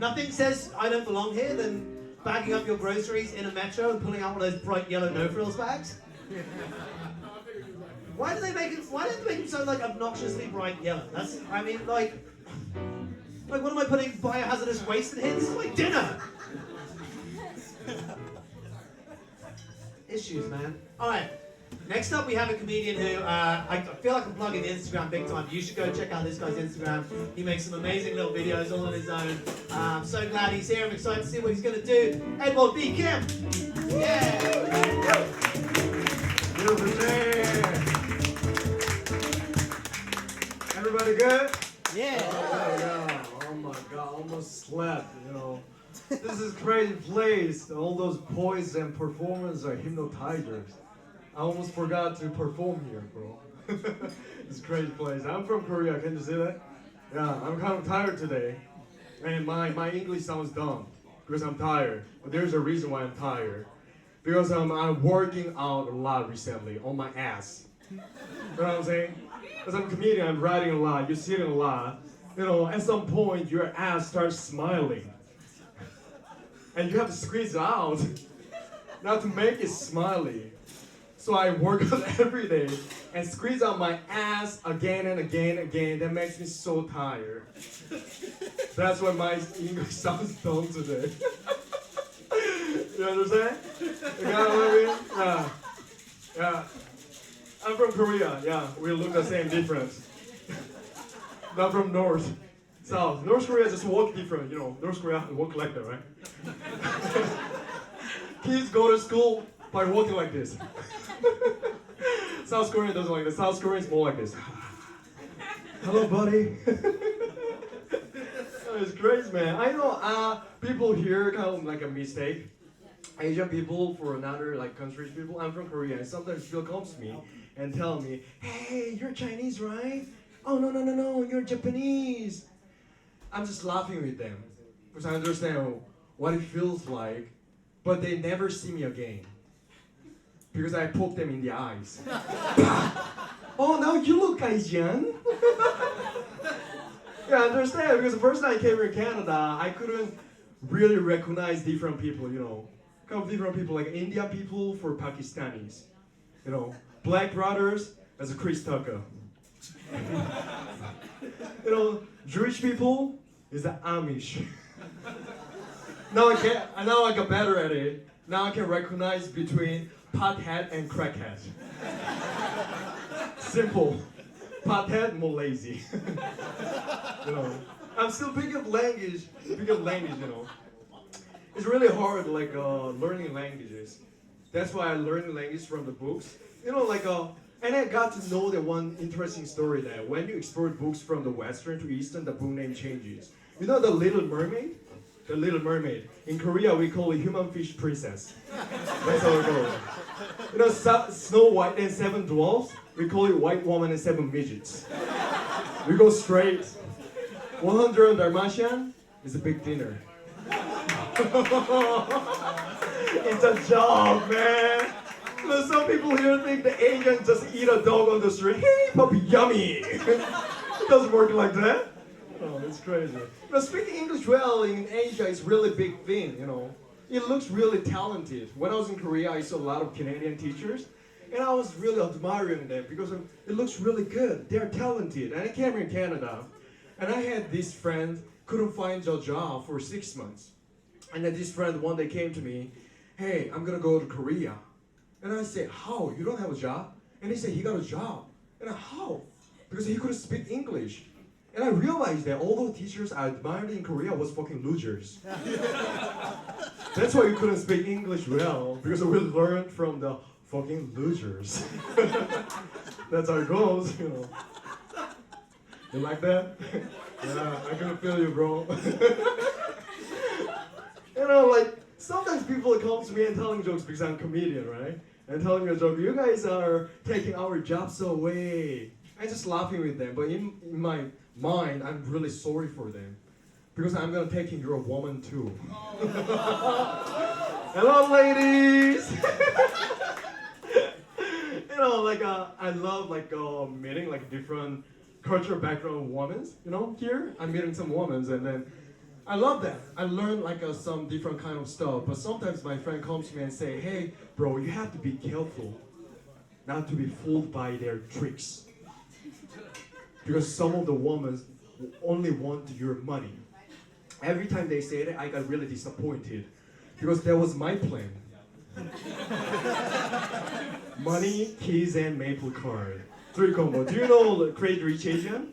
Nothing says I don't belong here than bagging up your groceries in a Metro and pulling out one of those bright yellow No Frills bags. Why do they make them so like obnoxiously bright yellow? Like what am I putting biohazardous waste in here? This is my dinner. Issues, man. All right. Next up, we have a comedian who I feel like I'm plugging the Instagram big time. You should go check out this guy's Instagram. He makes some amazing little videos all on his own. I'm so glad he's here. I'm excited to see what he's going to do. Edward B. Kim. Yeah. Everybody good? Yeah. Oh my god, almost slept, you know. This is crazy place. All those boys and performers are hypnotizers. I almost forgot to perform here, bro. It's a crazy place. I'm from Korea, can you see that? Yeah, I'm kind of tired today. And my English sounds dumb because I'm tired. But there's a reason why I'm tired. Because I'm working out a lot recently on my ass. You know what I'm saying? As I'm a comedian, I'm writing a lot, you're sitting a lot. You know, at some point your ass starts smiling. And you have to squeeze it out not to make it smiley. So I work out every day and squeeze out my ass again and again and again. That makes me so tired. That's why my English sounds dumb today. You understand? You got what I mean? Yeah. I'm from Korea. Yeah, we look the same difference. Not from North. South. North Korea just walk different, you know. North Korea walk like that, right? Kids go to school by walking like this. South Korean doesn't like this. South Korean is more like this. Hello, buddy. It's crazy, man. I know people here kind of like a mistake. Asian people for another like countries people. I'm from Korea, and sometimes people come to me and tell me, "Hey, you're Chinese, right? Oh no, you're Japanese." I'm just laughing with them because I understand what it feels like, but they never see me again because I poke them in the eyes. Oh, now you look Asian. Yeah, I understand, because the first time I came here in Canada, I couldn't really recognize different people, you know. Kind of different people, like Indian people for Pakistanis. You know, black brothers as a Chris Tucker. You know, Jewish people is the Amish. Now I got better at it. Now I can recognize between pothead and crackhead. Simple. Pothead, more lazy. You know, I'm still picking up language, you know. It's really hard, like, learning languages. That's why I learn language from the books. You know, like, and I got to know the one interesting story that when you export books from the Western to Eastern, the book name changes. You know the Little Mermaid? The Little Mermaid. In Korea, we call it Human Fish Princess. That's how it goes. You know, Snow White and Seven Dwarfs, we call it White Woman and Seven Midgets. We go straight. 100 Dalmatian is a big dinner. It's a job, man. You know, some people here think the Asian just eat a dog on the street. Hey, puppy, yummy. It doesn't work like that. Oh, it's crazy. You know, speaking English well in Asia is really big thing, you know. It looks really talented. When I was in Korea, I saw a lot of Canadian teachers, and I was really admiring them because it looks really good. They're talented. And I came here in Canada, and I had this friend couldn't find a job for 6 months. And then this friend one day came to me, hey, I'm gonna go to Korea. And I said, how? You don't have a job? And he said he got a job. And I, how? Because he couldn't speak English. And I realized that all the teachers I admired in Korea was fucking losers. That's why you couldn't speak English well, because we learned from the fucking losers. That's how it goes, you know. You like that? Yeah, I can feel you, bro. You know, like, sometimes people come to me and telling jokes because I'm a comedian, right? And telling me a joke, you guys are taking our jobs away. I'm just laughing with them, but in my mind, I'm really sorry for them. Because I'm gonna take in your woman too. Hello, ladies! You know, like, I love, like, meeting, like, different cultural background women. You know, here, I'm meeting some women, and then I love that. I learned like some different kind of stuff, but sometimes my friend comes to me and say, hey, bro, you have to be careful not to be fooled by their tricks. Because some of the women only want your money. Every time they say that, I got really disappointed because that was my plan. Money, keys, and maple card. 3 combo. Do you know Crazy Rich Asian?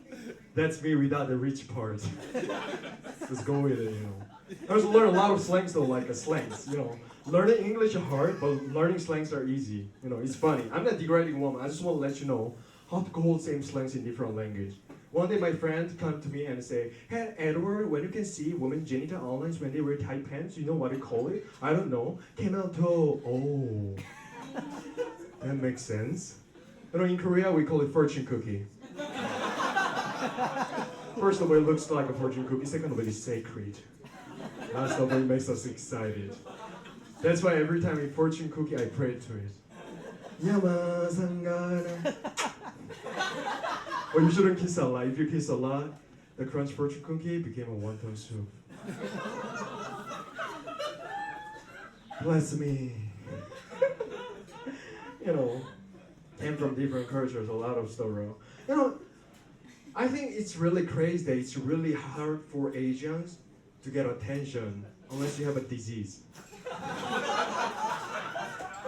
That's me without the rich part. Just go with it, you know. I also learn a lot of slangs though, like slangs, you know. Learning English is hard, but learning slangs are easy. You know, it's funny. I'm not degrading woman. I just want to let you know how to call same slangs in different language. One day my friend come to me and say, hey Edward, when you can see women genital online when they wear tight pants, you know what you call it? I don't know. Camel toe. Oh. That makes sense. You know, in Korea we call it fortune cookie. First of all, it looks like a fortune cookie. Second of all, it's sacred. Last of all, it makes us excited. That's why every time I eat fortune cookie, I pray to it. Yama sangara. Or you shouldn't kiss a lot. If you kiss a lot, the crunch fortune cookie became a wonton soup. Bless me. You know, came from different cultures, a lot of stuff wrong. You know, I think it's really crazy that it's really hard for Asians to get attention unless you have a disease.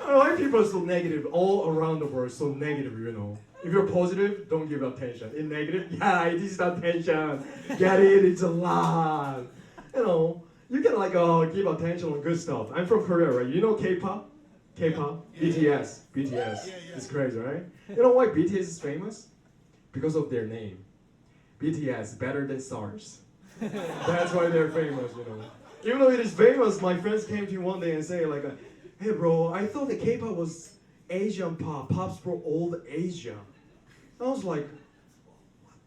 Why people are so negative all around the world, so negative, you know. If you're positive, don't give attention. In negative, yeah, this is attention. Get it, it's a lot. You know, you can like give attention on good stuff. I'm from Korea, right? You know K-pop? K-pop? BTS. BTS. It's crazy, right? You know why BTS is famous? Because of their name. BTS, better than SARS. That's why they're famous, you know. Even though it is famous, my friends came to me one day and say like, hey bro, I thought the K-pop was Asian pop, pops for old Asia. I was like,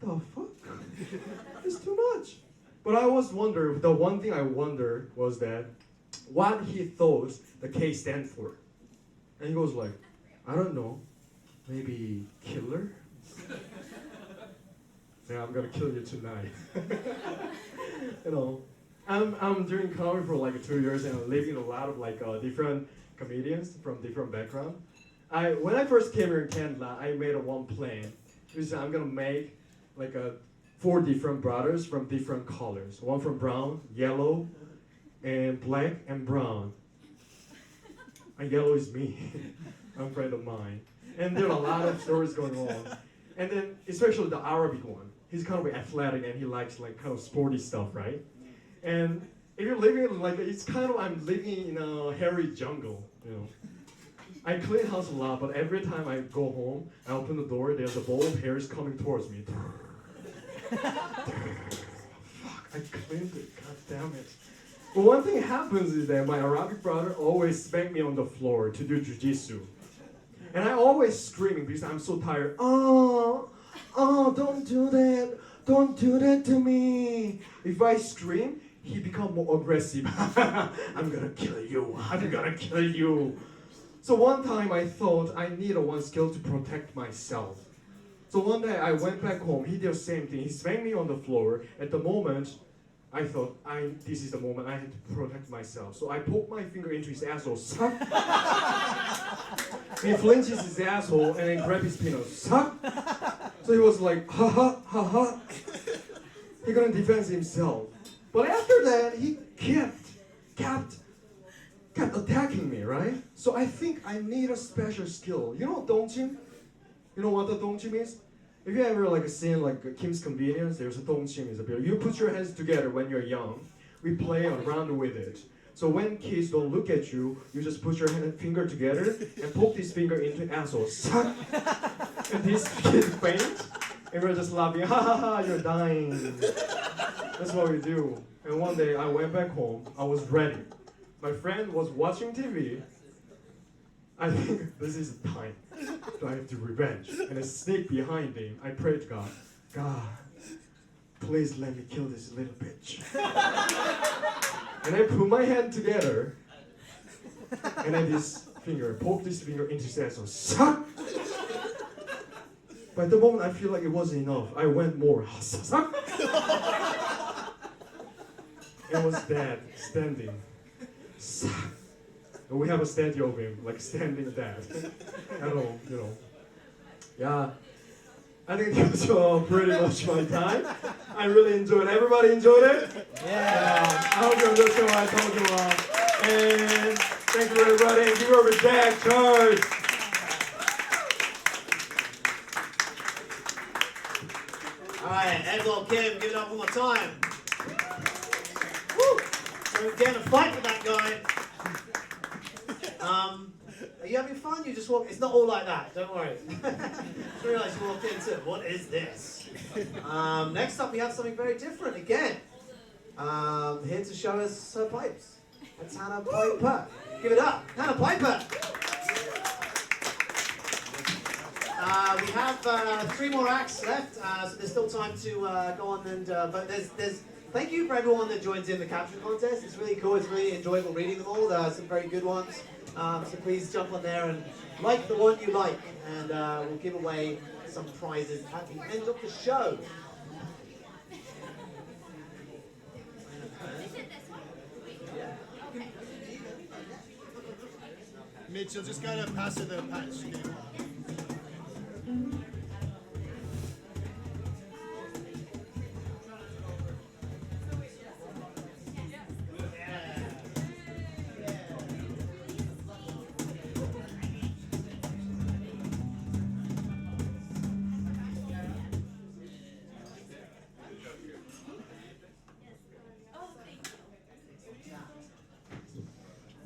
what the fuck? It's too much. But I was wondering, the one thing I wondered was that what he thought the K stand for. And he goes like, I don't know, maybe killer? Yeah, I'm gonna kill you tonight. You know, I'm doing comedy for like 2 years and I'm living a lot of like different comedians from different background. When I first came here in Canada, I made one plan. Which is I'm gonna make like 4 different brothers from different colors. One from brown, yellow, and black and brown. And yellow is me. I'm a friend of mine. And there are a lot of stories going on. And then especially the Arabic one. He's kind of athletic and he likes like kind of sporty stuff, right? And if you're living like it's kind of I'm living in a hairy jungle, you know. I clean house a lot, but every time I go home, I open the door, there's a bowl of hairs coming towards me. Fuck, I cleaned it, god damn it. But one thing happens is that my Arabic brother always spank me on the floor to do jujitsu. And I always screaming because I'm so tired. Oh, don't do that. Don't do that to me. If I scream, he become more aggressive. I'm gonna kill you. I'm gonna kill you. So one time I thought I need one skill to protect myself. So one day I went back home, he did the same thing. He spanked me on the floor. At the moment, I thought, this is the moment I had to protect myself. So I poked my finger into his asshole. Suck. He flinches his asshole and then grabs his penis. Suck. So he was like, ha ha, ha ha. He couldn't defend himself. But after that, he kept attacking me, right? So I think I need a special skill. You know dongqing? You know what the dongqing is? If you ever like seen like Kim's Convenience, there's a dongqing is a bill. You put your hands together when you're young. We play around with it. So when kids don't look at you, you just put your hand and finger together and poke this finger into asshole. And this kid faints, and we're just laughing. Ha ha ha! You're dying. That's what we do. And one day I went back home. I was ready. My friend was watching TV. I think this is the time. So I have to revenge. And I sneak behind him. I prayed to God, God, please let me kill this little bitch. And I put my hand together. And then poke this finger into his asshole. Suck! But at the moment I feel like it wasn't enough. I went more. Suck! It was dad standing. Suck! And we have a statue of him, like standing dad. I don't know, you know. Yeah. I think that was pretty much my time. I really enjoyed it. Everybody enjoyed it? Yeah. I hope you understand what I told you about. And thank you everybody. And give it over to Jack, Charles. Alright, Edward, Kim, give it up one more time. Woo! So we're getting a fight with that guy. Are you having fun? You just walk. It's not all like that. Don't worry. Just realised you walked into it. What is this? Next up, we have something very different again. Here to show us her pipes. That's Hannah Piper. Give it up, Hannah Piper. We have 3 more acts left, so there's still time to go on and. But there's. Thank you for everyone that joins in the caption contest. It's really cool. It's really enjoyable reading them all. There are some very good ones. So please jump on there and like the one you like, and we'll give away some prizes at the end of the show. Mitchell, just gotta pass her the patch.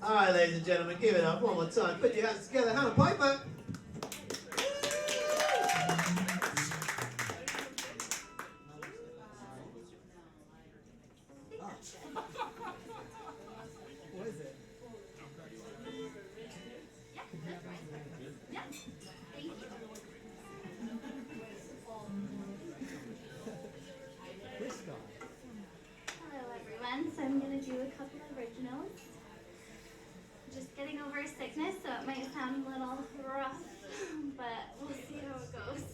All right, ladies and gentlemen, give it up one more time. Put your hands together. Hannah Piper. What is it? Hello everyone, so I'm going to do a couple of originals. Just getting over a sickness, so it might sound a little rough, but we'll see how it goes.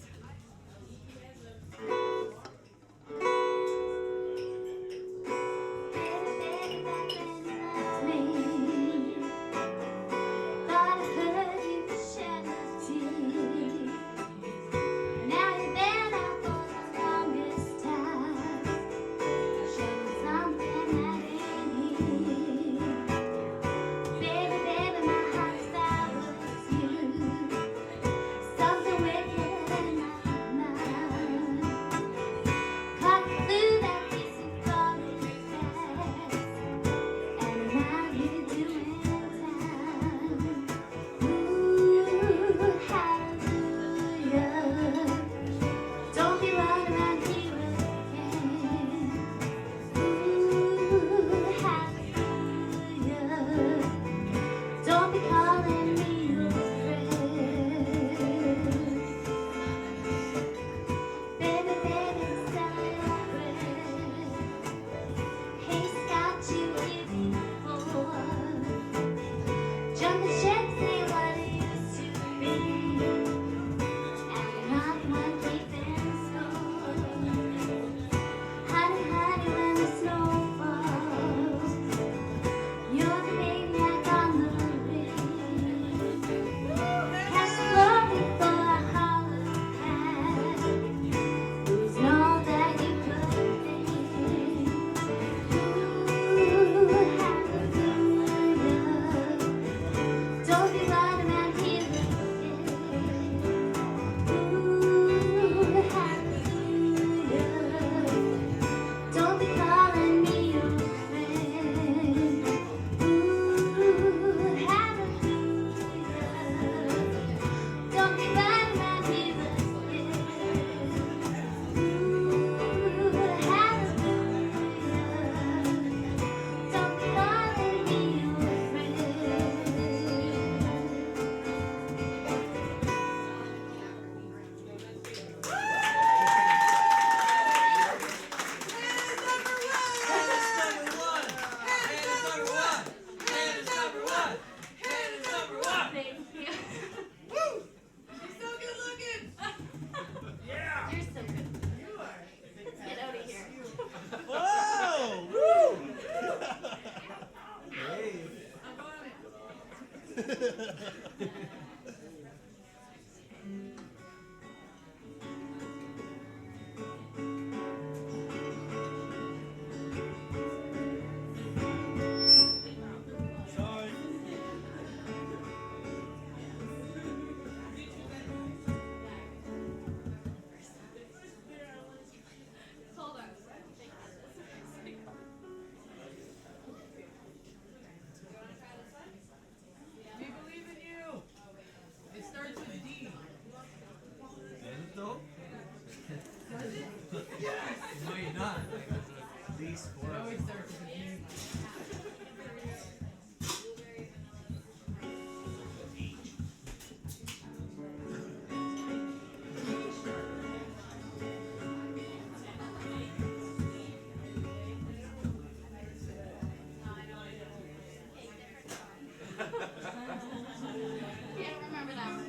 Can't remember that one.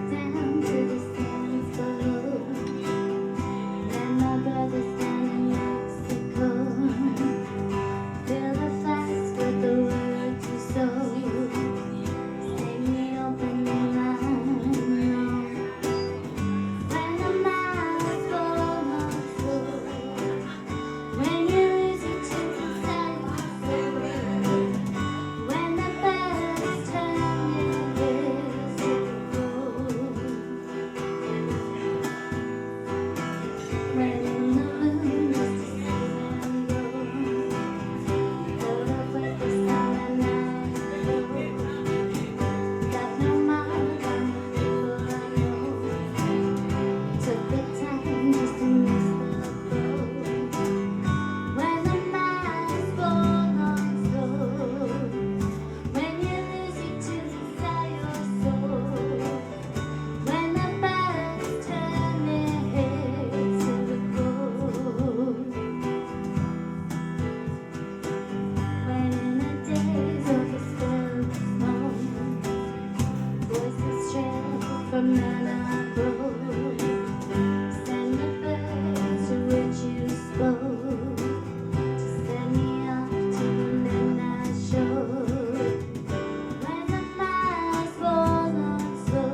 Down to the sands below. And my brother's down in Mexico. Fill a flask with the word to sow. Make me open your mind. When the miles fall on through. When you lose it to the side. When the birds turn your ears to the road. When in the moon is to see them go. Load up with the silent night. Got no mark on the people I know. Took the time just to miss the boat. When the miles fall on slow. When you lose it to inside your soul. When the birds turn their heads to the cold. When in the days of the spell snow. Voices trail from none abroad. Send the birds to which you spoke. To send me off to the midnight shore. When the miles fall on slow.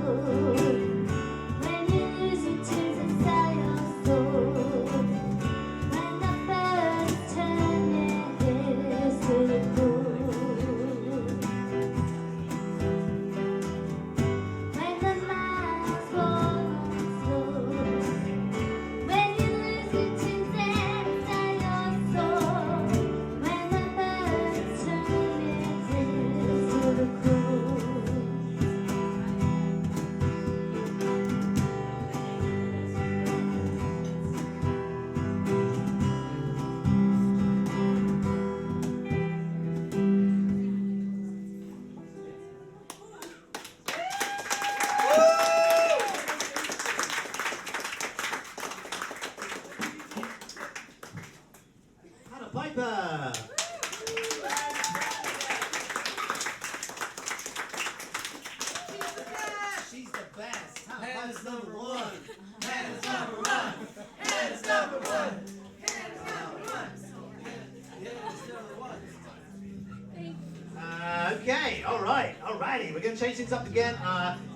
When you lose your tears inside your soul. When the birds turn their heads to the cold. When the miles fall on slow. When you lose your tears inside your soul. When the birds turn their heads to the cold. Hannah Piper. She's the best. Hannah Piper's number one. Hannah's number one. Hannah's number one. Hannah's number one. Hannah's number one. Okay, alrighty. We're going to change things up again.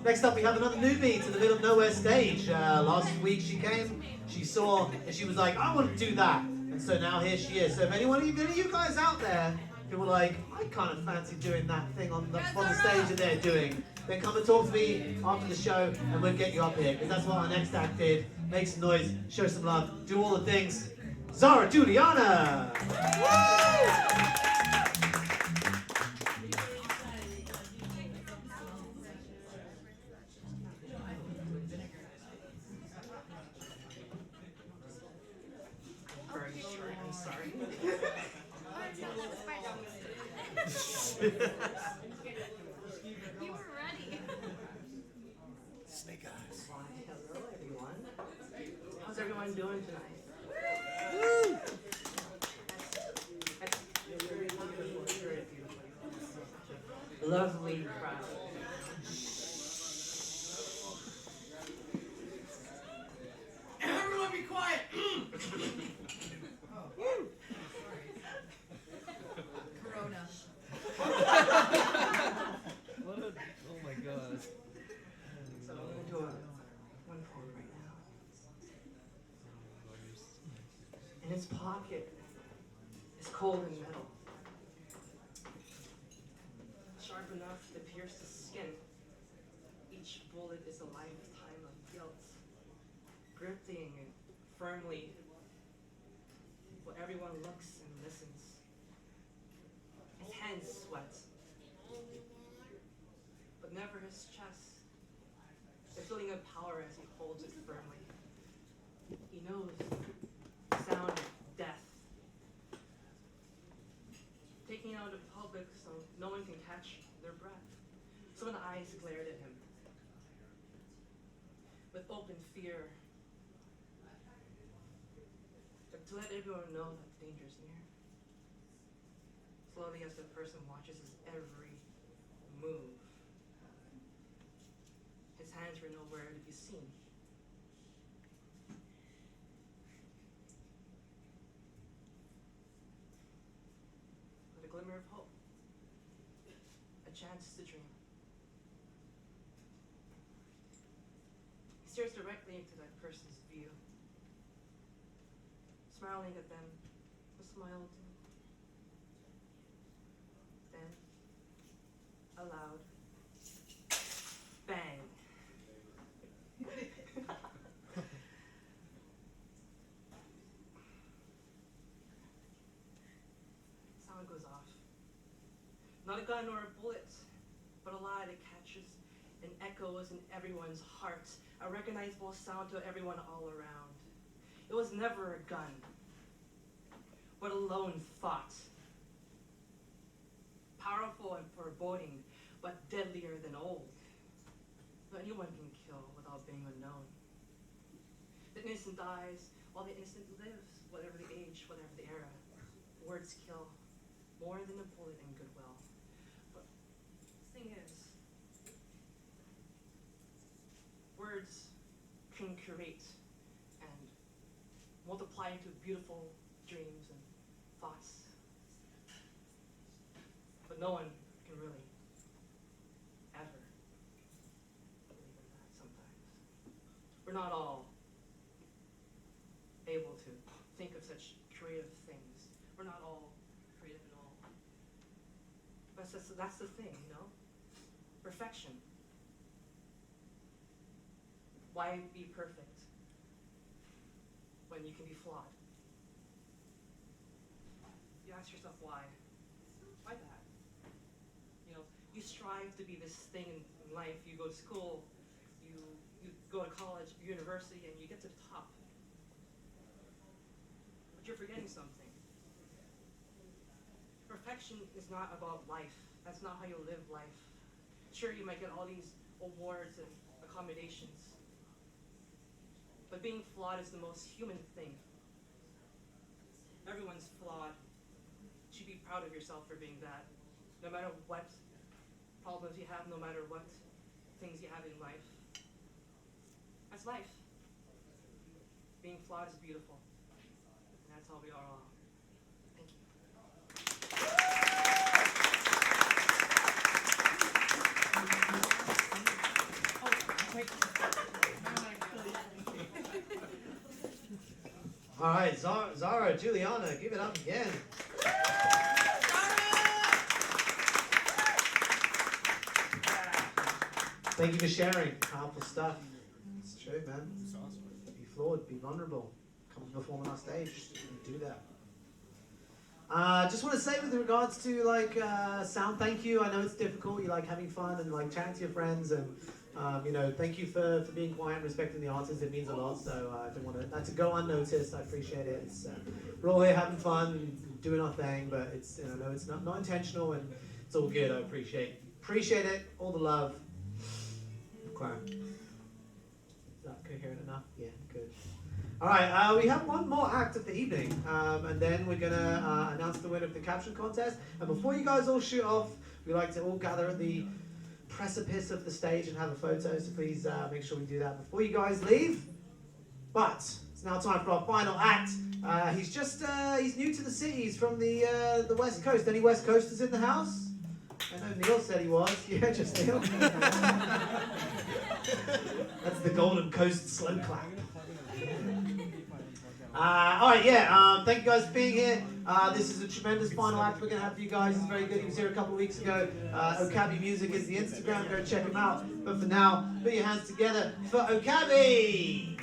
Next up, we have another newbie to the Middle of Nowhere stage. Last week she came, she saw, and she was like, I want to do that. And so now here she is. So if any of you guys out there who were like, I kind of fancy doing that thing on the stage that they're doing, then come and talk to me after the show and we'll get you up here. Because that's what our next act did. Make some noise, show some love, do all the things. Zara Juliana! I'm sorry. You were ready. Snake eyes. Hello, everyone. How's everyone doing tonight? Lovely crowd. Everyone be quiet! Corona. Oh my god. So I'm gonna do one poem right now. In its pocket is cold and metal, sharp enough to pierce the skin. Each bullet is a lifetime of guilt. gripping firmly while everyone looks and listens. His hands sweat, but never his chest. The feeling of power as he holds it firmly. He knows the sound of death. Taking out in public so no one can catch their breath. So the eyes glared at him with open fear, but to let everyone know that the danger is near. Slowly, as the person watches his every move, his hands were nowhere to be seen. With a glimmer of hope, a chance to dream. He stares directly into that person's view, smiling at them, a smile too. Then, aloud, bang. Sound goes off. Not a gun or a bullet, but a lie that catches and echoes in everyone's heart, a recognizable sound to everyone all around. It was never a gun, but a lone thought. Powerful and foreboding, but deadlier than old. No anyone can kill without being unknown. The innocent dies while the innocent lives, whatever the age, whatever the era. Words kill more than a bullet and goodwill. But the thing is, words can create and multiply into beautiful dreams and thoughts. But no one can really ever believe in that sometimes. We're not all able to think of such creative things. We're not all creative at all. But that's the thing, you know? Perfection. Why be perfect when you can be flawed? You ask yourself why. Why that? You know, you strive to be this thing in life. You go to school, you go to college, university, and you get to the top. But you're forgetting something. Perfection is not about life. That's not how you live life. Sure, you might get all these awards and accommodations, but being flawed is the most human thing. Everyone's flawed. You should be proud of yourself for being that. No matter what problems you have, no matter what things you have in life. That's life. Being flawed is beautiful. And that's how we are all. Thank you. All right, Zara, Juliana, give it up again. Thank you for sharing. Powerful stuff. It's true, man. It's awesome. Be flawed, be vulnerable. Come and perform on our stage. Do that. Just want to say with regards to like sound, thank you. I know it's difficult. You like having fun and like chatting to your friends, and you know, thank you for being quiet and respecting the artists. It means a lot. So I don't want that to go unnoticed. I appreciate it. It's, we're all here having fun, doing our thing, but it's, you know, it's not intentional, and it's all good. I appreciate it. All the love. Okay. Is that coherent enough? Yeah, good. All right, we have one more act of the evening, and then we're gonna announce the winner of the caption contest. And before you guys all shoot off, we like to all gather at the precipice of the stage and have a photo. So please make sure we do that before you guys leave. But it's now time for our final act. He's new to the city. He's from the West Coast. Any West Coasters in the house? I know Neil said he was. Yeah, just Neil. That's the Golden Coast slow clap. All right, yeah. Thank you guys for being here. This is a tremendous final act we're gonna have for you guys. It's very good. He was here a couple of weeks ago. Okabi Music is the Instagram. Go check him out. But for now, put your hands together for Okabi.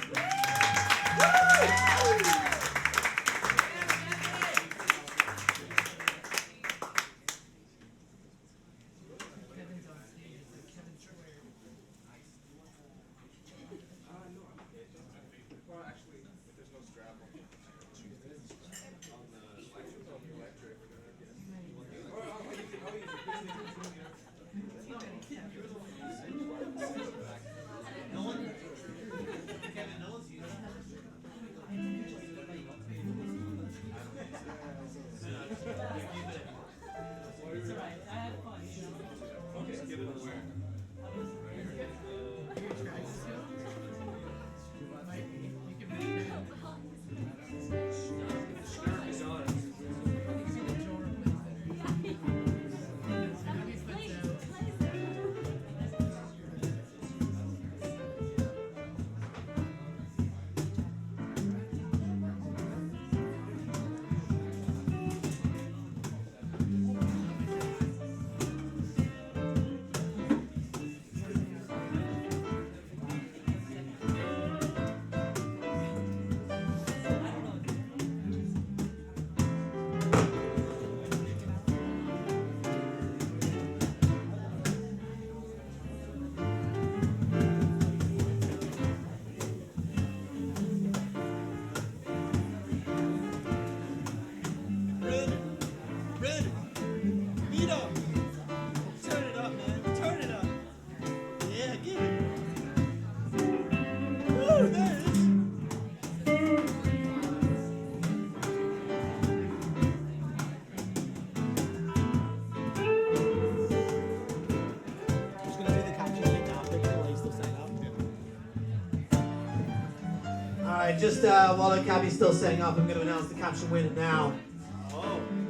Alright, just while Cabby's still setting up, I'm going to announce the caption winner now.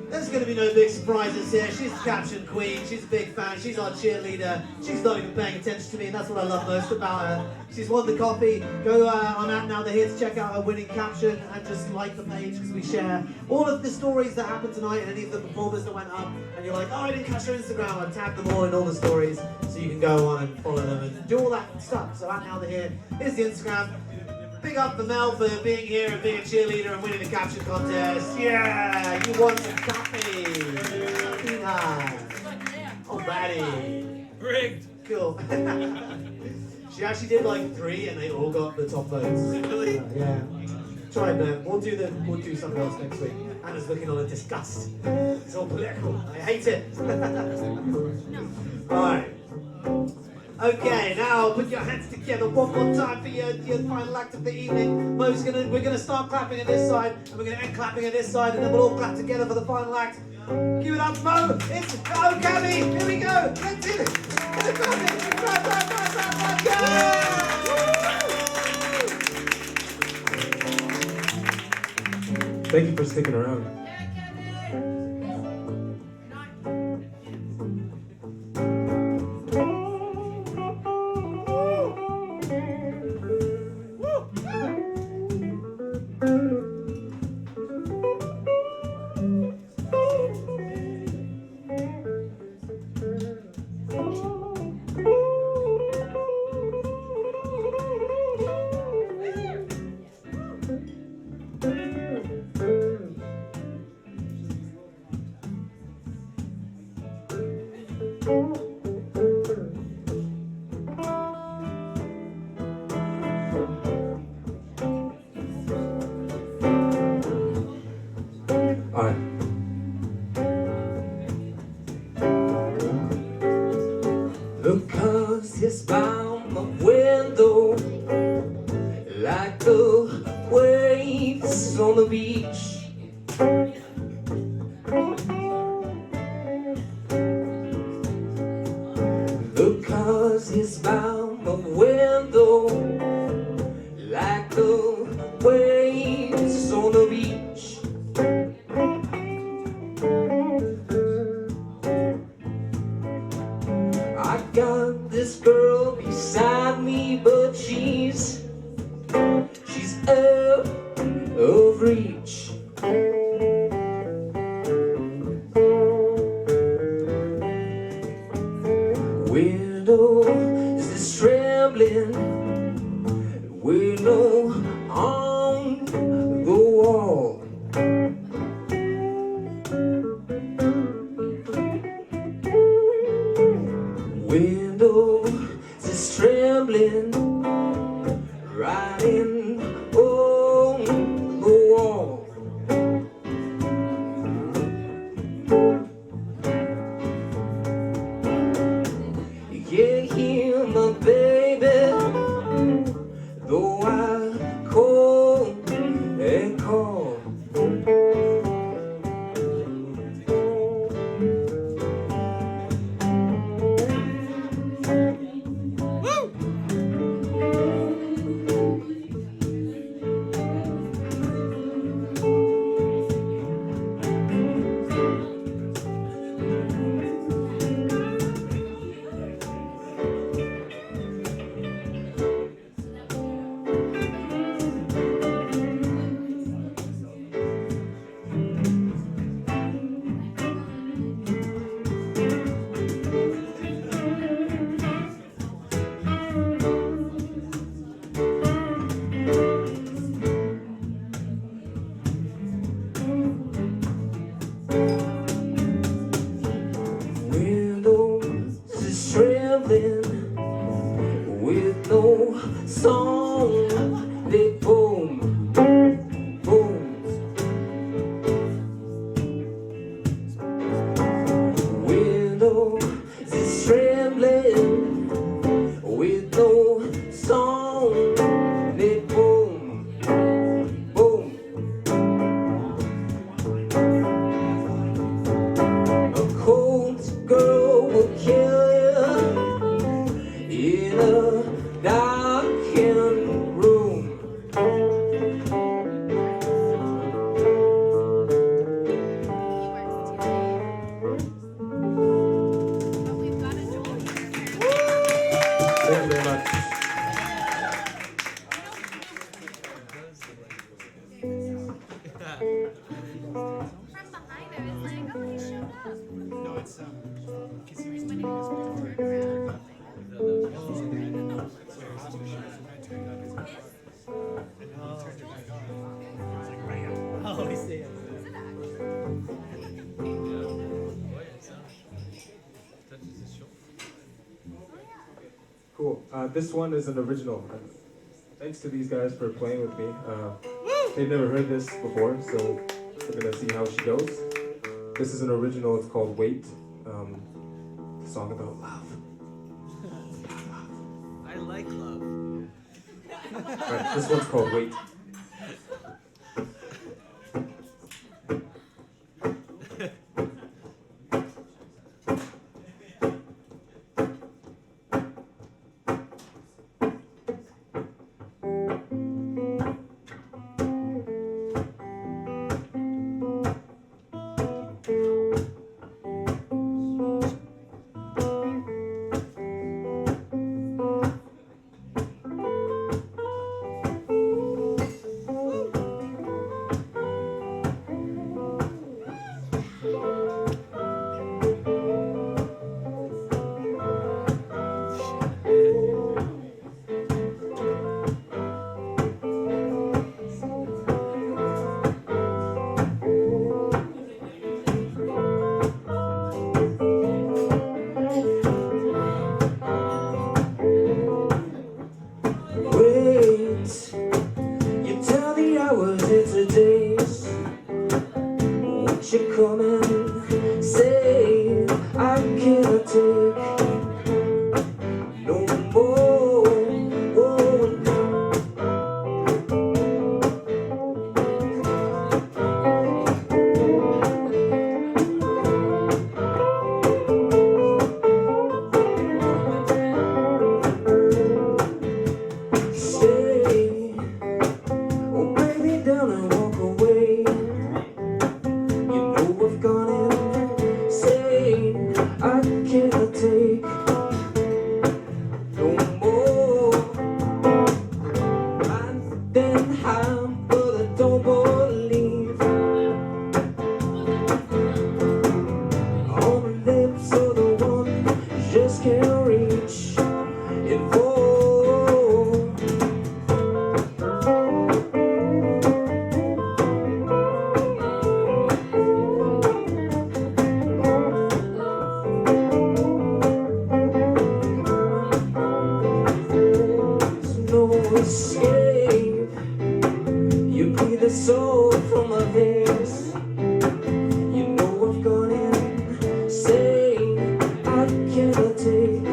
There's going to be no big surprises here. She's the caption queen. She's a big fan. She's our cheerleader. She's not even paying attention to me, and that's what I love most about her. She's won the coffee. Go on out now. They're here to check out her winning caption and just like the page because we share all of the stories that happened tonight and any of the performers that went up. And you're like, oh, I didn't catch her Instagram. I've tagged them all in all the stories so you can go on and follow them and do all that stuff. So out now they're here. Here's the Instagram. Big up for Mel for being here and being a cheerleader and winning the caption contest. Yeah, you won some coffee. Oh, Batty. Rigged. Cool. She actually did like 3 and they all got the top votes. Really? Yeah. Try man. We'll do something else next week. Anna's looking on in disgust. It's all political. I hate it. Alright. Okay, now put your hands together one more time for your final act of the evening. We're gonna start clapping at this side, and we're gonna end clapping at this side, and then we'll all clap together for the final act. Give it up, Mo! It's Cabby! Here we go! Let's do it! Thank you for sticking around. Because it's bound my window like the waves on the beach. Because it's bound my window like the waves on the beach. I got this girl beside me, but she's out of reach. Window is this trembling, with no arm no song, they boom, boom. Windows is trembling with no song, they boom, boom. A cold girl will kill you in a darkened room. Thank you very much. From behind, I was like, oh, he showed up. No, it's because he was When doing he this before. turned around. Oh, he said. Cool. This one is an original. Thanks to these guys for playing with me. They've never heard this before, so we're gonna see how she goes. This is an original. It's called "Wait." A song about love. I like love. Alright, this one's called "Wait." Wait, you tell the hours into days. Won't you come and say I cannot take no more? Oh, no. Stay, oh baby, down and walk away. You know I've gone insane. I cannot take no more. I'm then high, but I don't believe on the lips of the one just can't reach it for. No escape. You be the soul from my veins. You know I've gone insane. I cannot take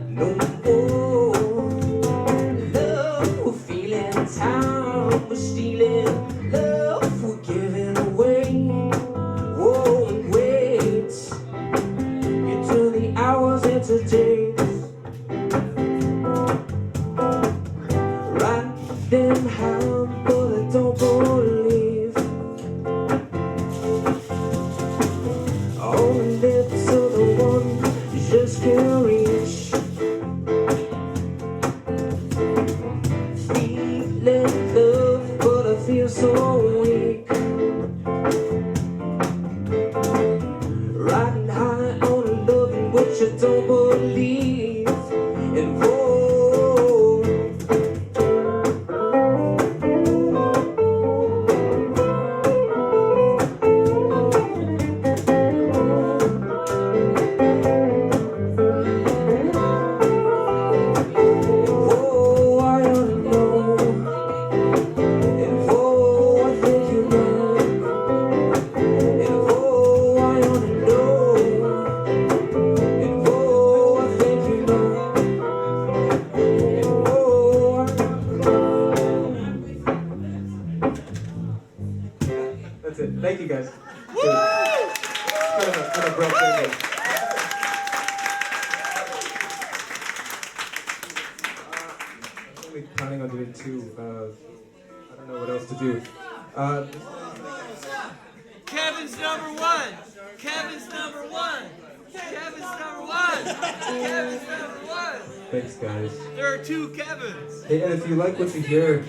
no more. Love we're feeling, time we're stealing, love we're giving away. Won't wait. You turn the hours into days. Right then how, but I don't believe on the lips of the one you just can't reach. Feeling love, but I feel so weak. Riding high on a love in which I don't believe in. Oh, you guys. Kind of abrupt ending. I'm only planning on doing two. I don't know what else to do. Kevin's number one. Kevin's number one. Kevin's number one. Kevin's number one. Thanks, guys. There are two Kevins. Hey, and if you like what you hear,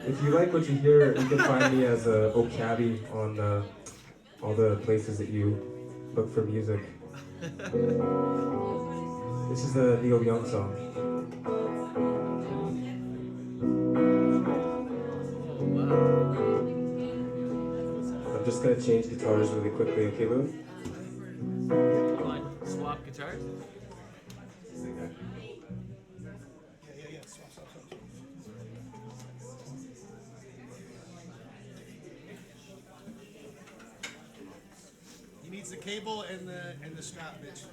if you like what you hear, you can find me as a Okabi on all the places that you look for music. This is the Neil Young song. I'm just gonna change guitars really quickly, okay, Lou? Come on, swap guitars. He needs the cable and the strap, bitch.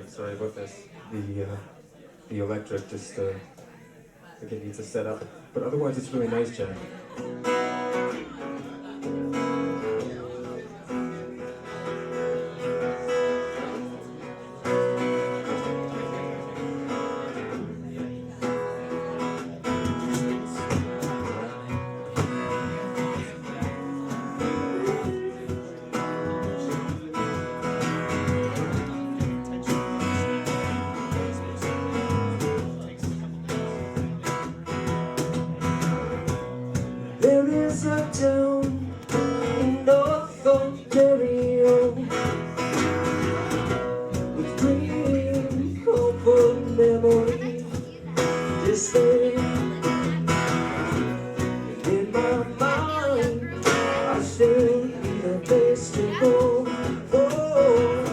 Sorry about this. The electric just I think it needs a setup, but otherwise it's really nice, Jack. There is a town in North Ontario with green open memory just there in my mind. I still need a place to go. Oh,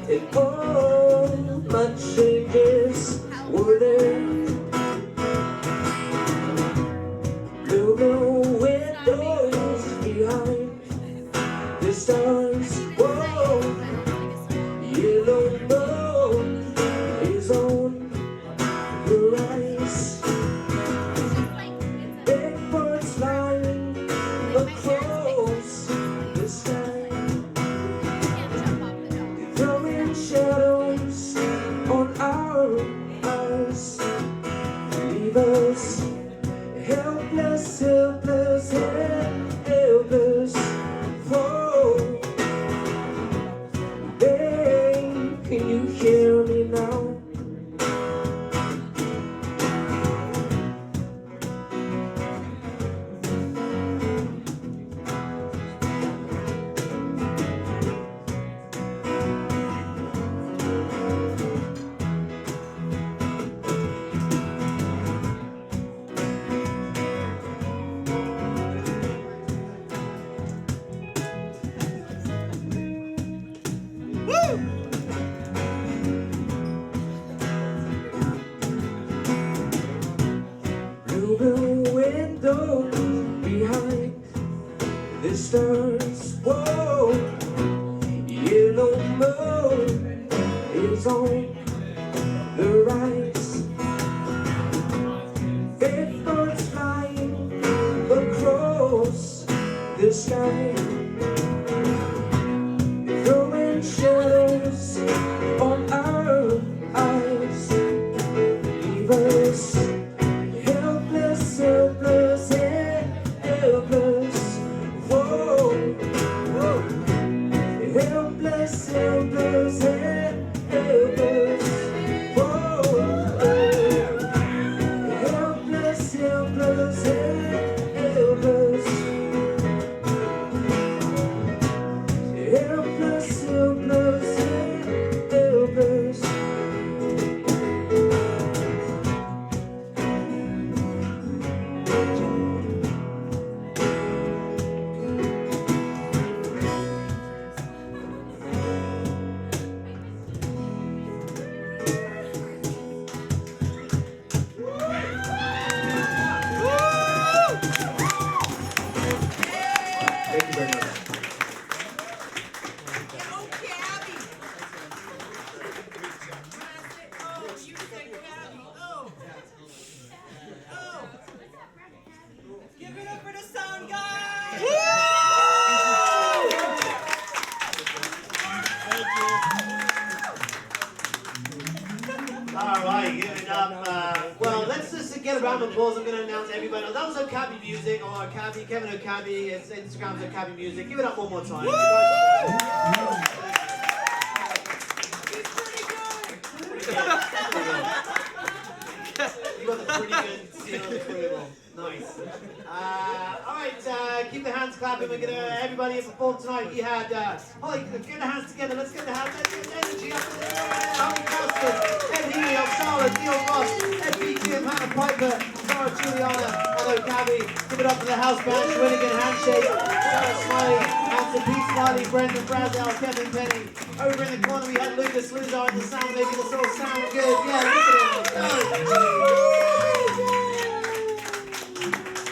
and all my changes were there. Blue windows behind the stars. Whoa, yellow moon is on the rise. Big birds flying across the sky, throwing shadows on our eyes. Leave us helpless, helpless, helpless. Whoa, babe, can you hear me now? Blue window behind the stars. Whoa, yellow moon is on the rise. Big birds flying across the sky, throwing shadows on our eyes. Leave us helpless, helpless, helpless. Whoa, whoa. Helpless, helpless, helpless. Whoa, helpless, helpless, helpless. Helpless, helpless, helpless. get a round of applause, I'm going to announce everybody. That was O'Cabby Music, or O'Cabby, Kevin O'Cabby. His Instagram's O'Cabby Music. Give it up one more time. You got the pretty good seal on the approval. Nice. Alright, keep the hands clapping. We're going to, everybody who performed tonight, we had, Holly, get the hands together. Let's get the hands, let's get the energy up. Holly Costas, Ed Healy, Charlotte, Neil Ross, Ed Kim, Hannah Piper, Zara Juliana, and O'Cabby. Give it up for the house band, Schwinnigan, Handshake, Sarah Smiley, Anson Pete Smiley, Brendan Brazel, Kevin Penny. Over in the corner, we had Lucas Luzar in the sound, making us all sound good. Yeah, look at him.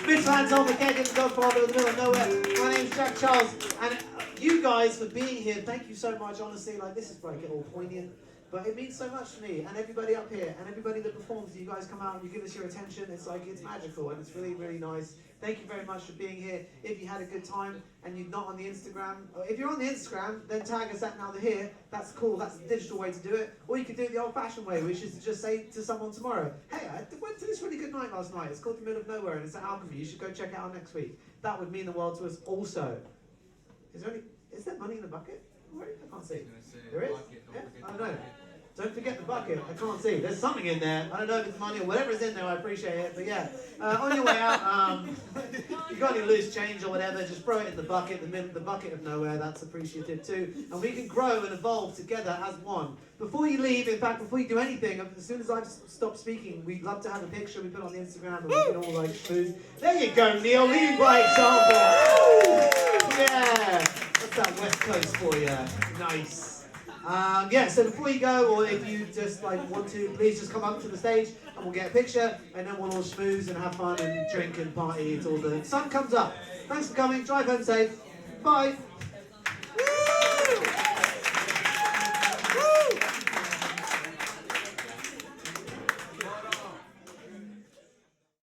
Big fans on the Keg and the Godfather in the middle of nowhere. My name's Jack Charles, and you guys for being here, thank you so much. Honestly, like this is probably getting all poignant, but it means so much to me, and everybody up here, and everybody that performs. You guys come out and you give us your attention. It's like it's magical, and it's really, really nice. Thank you very much for being here. If you had a good time and you're not on the Instagram, or if you're on the Instagram, then tag us at Now They're Here. That's cool. That's the digital way to do it. Or you can do it the old-fashioned way, which is to just say to someone tomorrow, "Hey, I went to this really good night last night. It's called The Middle of Nowhere, and it's at Alchemy. You should go check it out next week." That would mean the world to us. Also, is there money in the bucket? I can't see. There is. Yeah? I don't know. Don't forget the bucket. I can't see. There's something in there. I don't know if it's money or whatever's in there. I appreciate it. But yeah, on your way out, you got any loose change or whatever, just throw it in the bucket, the bucket of nowhere. That's appreciative too. And we can grow and evolve together as one. Before you leave, in fact, before you do anything, as soon as I've stopped speaking, we'd love to have a picture we put on the Instagram and we can all like smooth. There you go, Neil. Lead by example. Yeah. That's that West Coast for you. Nice. Yeah, so before you go, or if you just like want to, please just come up to the stage and we'll get a picture, and then we'll all schmooze and have fun and drink and party until the sun comes up. Thanks for coming. Drive home safe. Bye.